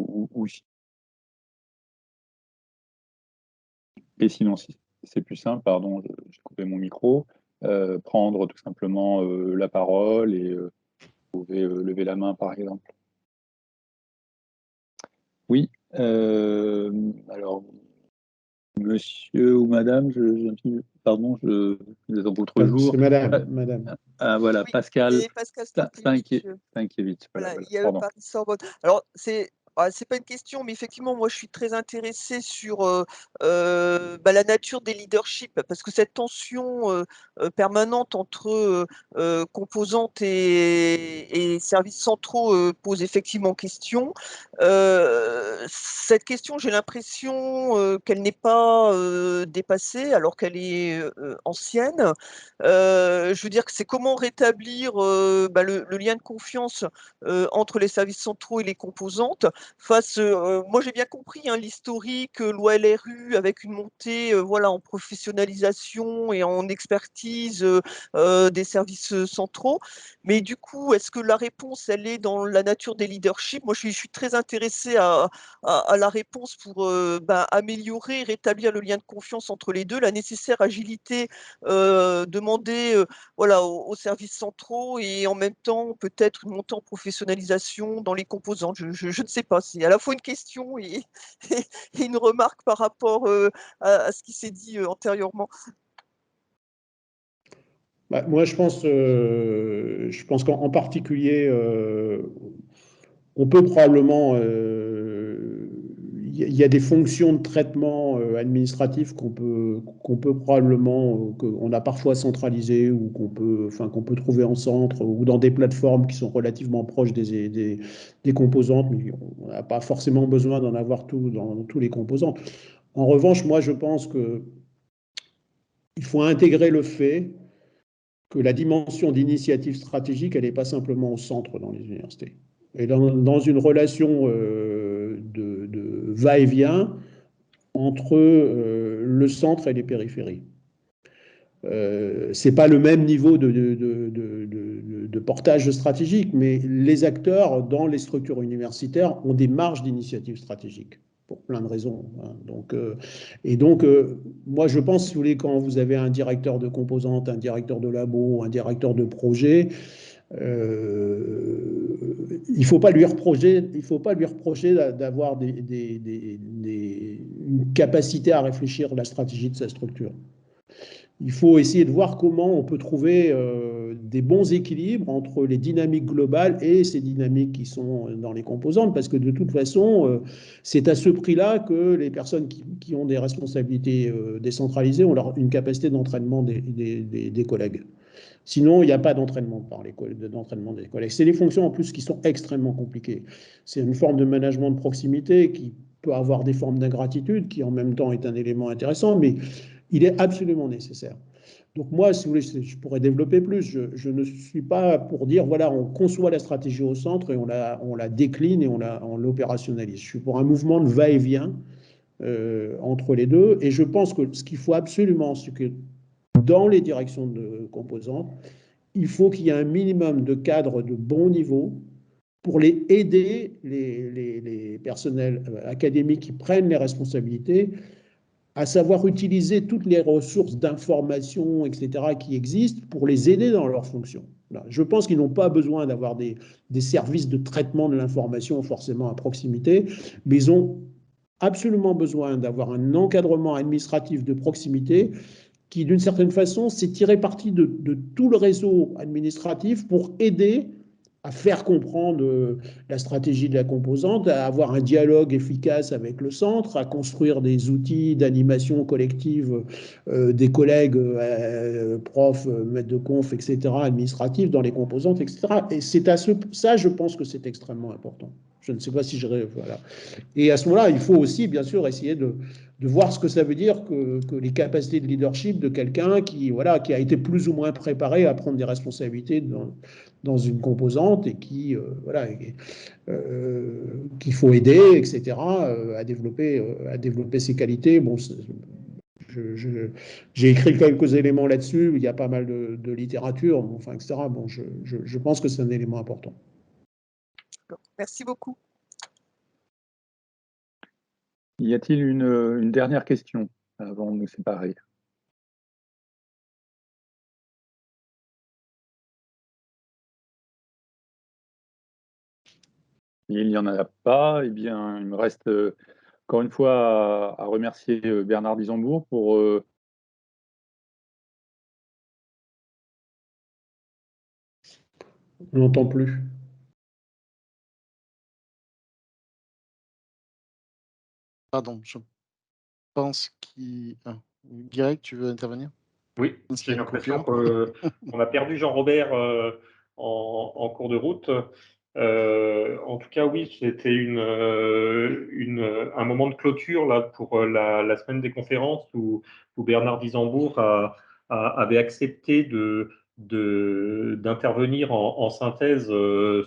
et sinon, si c'est plus simple, pardon, j'ai coupé mon micro, prendre tout simplement la parole et vous pouvez lever la main, par exemple. Oui, alors, monsieur ou madame, pardon, vous êtes en votre jour. C'est madame. Ah, voilà, Oui, Pascal Stankiewicz. Stankiewicz. Voilà, Voilà, il y a pardon. Paris-Sorbonne. Alors, c'est pas une question, mais effectivement, moi, je suis très intéressée sur la nature des leaderships, parce que cette tension permanente entre composantes et services centraux pose effectivement question. Cette question, j'ai l'impression qu'elle n'est pas dépassée, alors qu'elle est ancienne. Je veux dire que c'est comment rétablir le lien de confiance entre les services centraux et les composantes. Moi j'ai bien compris l'historique, loi LRU avec une montée en professionnalisation et en expertise des services centraux. Mais du coup, est-ce que la réponse, elle est dans la nature des leaderships? Moi, je suis très intéressée à la réponse pour améliorer, rétablir le lien de confiance entre les deux, la nécessaire agilité demandée aux services centraux et en même temps peut-être une montée en professionnalisation dans les composantes. Je ne sais pas, c'est à la fois une question et une remarque par rapport à ce qui s'est dit antérieurement. Moi, je pense qu'en particulier, on peut probablement, il y a des fonctions de traitement administratif qu'on peut probablement, qu'on a parfois centralisées ou qu'on peut trouver en centre ou dans des plateformes qui sont relativement proches des composantes, mais on n'a pas forcément besoin d'en avoir tout dans tous les composantes. En revanche, moi, je pense qu'il faut intégrer le fait que la dimension d'initiative stratégique, elle n'est pas simplement au centre dans les universités. Et dans une relation de va-et-vient entre le centre et les périphéries. Ce n'est pas le même niveau de portage stratégique, mais les acteurs dans les structures universitaires ont des marges d'initiative stratégique. pour plein de raisons, hein. Moi, je pense, si vous voulez, quand vous avez un directeur de composante, un directeur de labo, un directeur de projet, il ne faut pas lui reprocher d'avoir une capacité à réfléchir à la stratégie de sa structure. Il faut essayer de voir comment on peut trouver des bons équilibres entre les dynamiques globales et ces dynamiques qui sont dans les composantes, parce que de toute façon, c'est à ce prix-là que les personnes qui ont des responsabilités décentralisées ont une capacité d'entraînement des collègues. Sinon, il n'y a pas d'entraînement des collègues. C'est des fonctions en plus qui sont extrêmement compliquées. C'est une forme de management de proximité qui peut avoir des formes d'ingratitude, qui en même temps est un élément intéressant, mais il est absolument nécessaire. Donc moi, si vous voulez, je pourrais développer plus. Je ne suis pas pour dire, voilà, on conçoit la stratégie au centre et on la décline et on l'opérationnalise. Je suis pour un mouvement de va-et-vient entre les deux. Et je pense que ce qu'il faut absolument, c'est que dans les directions de composantes, il faut qu'il y ait un minimum de cadres de bon niveau pour aider les personnels académiques qui prennent les responsabilités à savoir utiliser toutes les ressources d'information, etc., qui existent pour les aider dans leurs fonctions. Je pense qu'ils n'ont pas besoin d'avoir des services de traitement de l'information forcément à proximité, mais ils ont absolument besoin d'avoir un encadrement administratif de proximité qui, d'une certaine façon, s'est tiré parti de tout le réseau administratif pour aider à faire comprendre la stratégie de la composante, à avoir un dialogue efficace avec le centre, à construire des outils d'animation collective des collègues, profs, maîtres de conf, etc., administratifs dans les composantes, etc. Et c'est ça, je pense que c'est extrêmement important. Je ne sais pas si je... Voilà. Et à ce moment-là, il faut aussi, bien sûr, essayer de voir ce que ça veut dire que les capacités de leadership de quelqu'un qui a été plus ou moins préparé à prendre des responsabilités dans une composante et qu'il faut aider, etc., à développer ses qualités. Bon, j'ai écrit quelques éléments là-dessus, il y a pas mal de littérature, enfin, etc. Bon, je pense que c'est un élément important. Merci beaucoup. Y a-t-il une dernière question avant de nous séparer? Il n'y en a pas. Eh bien, il me reste encore une fois à remercier Bernard Disembourg pour... On n'entend plus. Pardon, je pense qu'il... Guirec, tu veux intervenir? Oui, j'ai l'impression qu'on a perdu Jean-Robert en cours de route. En tout cas, oui, c'était un moment de clôture là, pour la semaine des conférences où Bernard Disembourg avait accepté d'intervenir en synthèse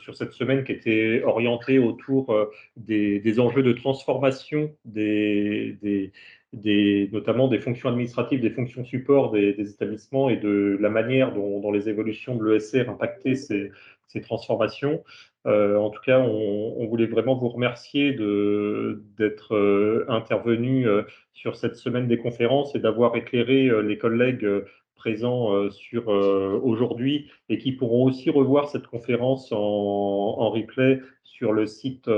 sur cette semaine qui était orientée autour des enjeux de transformation notamment des fonctions administratives, des fonctions support des établissements et de la manière dont les évolutions de l'ESR impactaient ces transformations. En tout cas, on voulait vraiment vous remercier d'être intervenu sur cette semaine des conférences et d'avoir éclairé les collègues présents sur aujourd'hui et qui pourront aussi revoir cette conférence en replay sur le site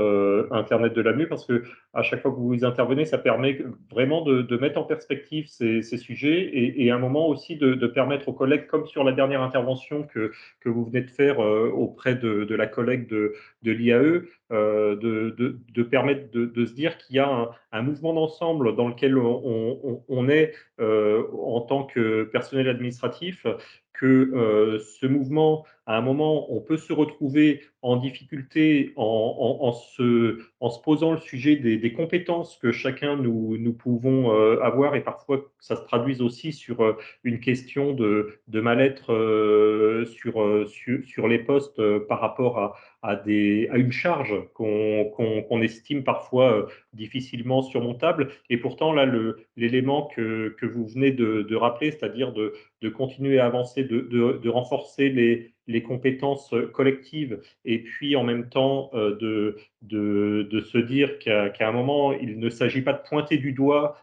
internet de l'AMU parce que à chaque fois que vous intervenez, ça permet vraiment de mettre en perspective ces sujets et à un moment aussi de permettre aux collègues, comme sur la dernière intervention que vous venez de faire auprès de la collègue de l'IAE, de permettre de se dire qu'il y a un mouvement d'ensemble dans lequel on est en tant que personnel administratif, que ce mouvement, à un moment, on peut se retrouver en difficulté en se posant le sujet des compétences que chacun nous pouvons avoir et parfois ça se traduise aussi sur une question de mal-être sur les postes par rapport à une charge qu'on estime parfois difficilement surmontable. Et pourtant, là, l'élément que vous venez de rappeler, c'est-à-dire de continuer à avancer, de renforcer les compétences collectives et puis en même temps de se dire qu'à un moment, il ne s'agit pas de pointer du doigt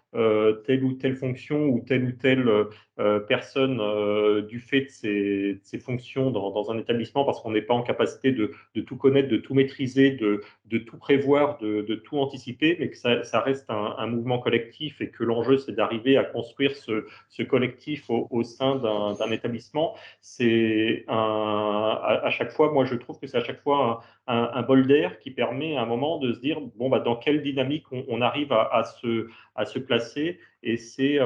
telle ou telle fonction ou telle personne du fait de ses fonctions dans un établissement parce qu'on n'est pas en capacité de tout connaître, de tout maîtriser, de tout prévoir, de tout anticiper, mais que ça reste un mouvement collectif et que l'enjeu, c'est d'arriver à construire ce collectif au sein d'un établissement. C'est à chaque fois, moi je trouve que c'est à chaque fois un bol d'air qui permet à un moment de se dire, bon, bah, dans quelle dynamique on arrive à se placer et c'est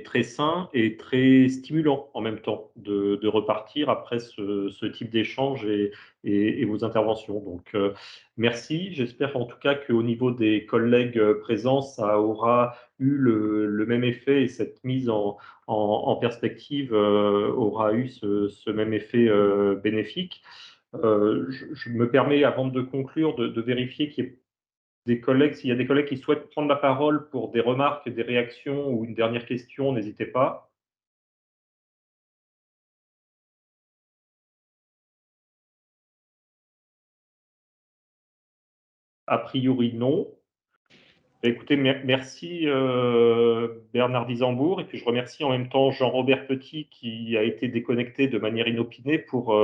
très sain et très stimulant en même temps de repartir après ce type d'échange et vos interventions. Donc, merci. J'espère en tout cas qu'au niveau des collègues présents, ça aura eu le même effet et cette mise en perspective aura eu ce même effet bénéfique. Je me permets, avant de conclure, de vérifier qu'il y ait des collègues, s'il y a des collègues qui souhaitent prendre la parole pour des remarques, des réactions ou une dernière question, n'hésitez pas. A priori, non. Écoutez, merci Bernard Disembourg, et puis je remercie en même temps Jean-Robert Petit qui a été déconnecté de manière inopinée pour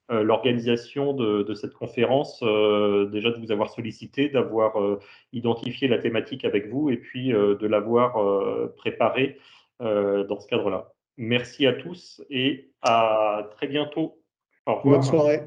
l'organisation de cette conférence, déjà de vous avoir sollicité, d'avoir identifié la thématique avec vous et puis de l'avoir préparée dans ce cadre-là. Merci à tous et à très bientôt. Au revoir. Bonne soirée.